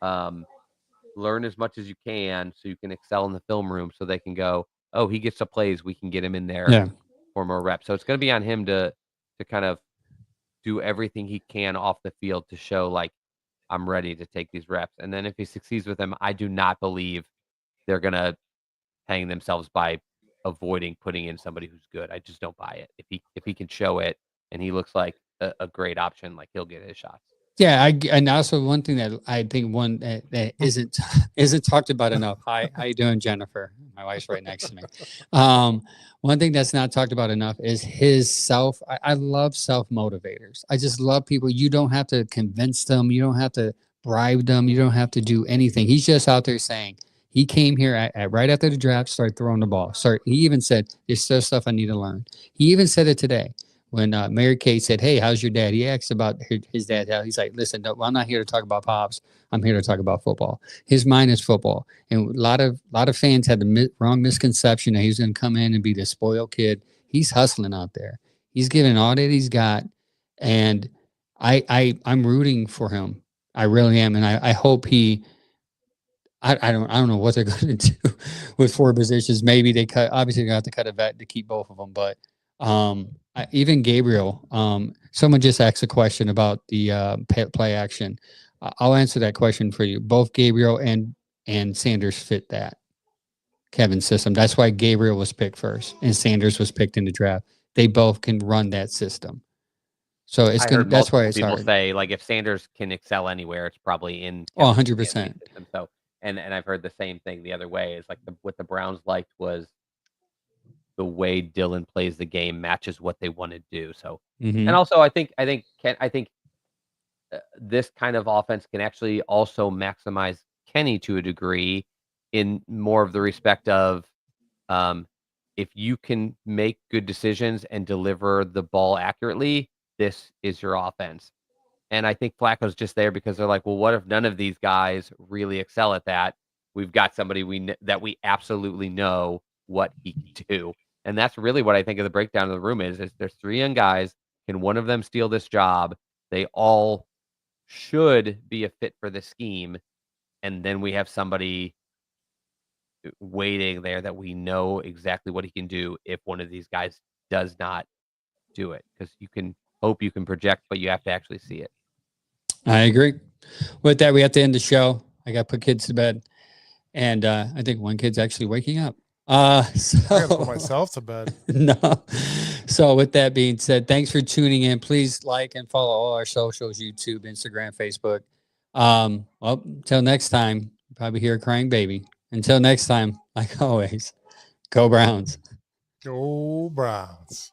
learn as much as you can so you can excel in the film room so they can go, oh, he gets the plays. We can get him in there for more reps. So it's going to be on him to kind of do everything he can off the field to show like, I'm ready to take these reps. And then if he succeeds with them, I do not believe they're going to hang themselves by avoiding putting in somebody who's good. I just don't buy it. If he can show it and he looks like a great option, like he'll get his shots. Yeah, and also one thing that I think that isn't talked about enough. Hi, how you doing, Jennifer? My wife's right next to me. One thing that's not talked about enough is his self. I love self motivators. I just love people. You don't have to convince them. You don't have to bribe them. You don't have to do anything. He's just out there saying he came here at right after the draft, started throwing the ball. He even said there's still stuff I need to learn. He even said it today. When Mary Kate said, hey, how's your dad? He asked about his dad. He's like, listen, no, I'm not here to talk about Pops. I'm here to talk about football. His mind is football. And a lot of fans had the wrong misconception that he's going to come in and be the spoiled kid. He's hustling out there. He's giving all that he's got. And I'm rooting for him. I really am. And I hope I don't know what they're going to do with 4 positions. Maybe they obviously they're going to have to cut a vet to keep both of them. But even Gabriel, someone just asked a question about the play action. I'll answer that question for you. Both Gabriel and Sanders fit that Kevin's system. That's why Gabriel was picked first and Sanders was picked in the draft. They both can run that system. So that's why it's people hard. say like if Sanders can excel anywhere, it's probably in 100%. So and I've heard the same thing the other way is like what the Browns liked was the way Dylan plays the game matches what they want to do. So, and also I think this kind of offense can actually also maximize Kenny to a degree in more of the respect of if you can make good decisions and deliver the ball accurately, this is your offense. And I think Flacco's just there because they're like, well, what if none of these guys really excel at that? We've got somebody that we absolutely know what he can do. And that's really what I think of the breakdown of the room is there's 3 young guys. Can one of them steal this job? They all should be a fit for the scheme. And then we have somebody waiting there that we know exactly what he can do if one of these guys does not do it. Because you can hope you can project, but you have to actually see it. I agree. With that, we have to end the show. I got to put kids to bed. And I think one kid's actually waking up. So I gotta put myself to bed. No. So with that being said, thanks for tuning in. Please like and follow all our socials, YouTube, Instagram, Facebook. Well, until next time, probably hear a crying baby. Until next time, like always, go Browns. Go Browns.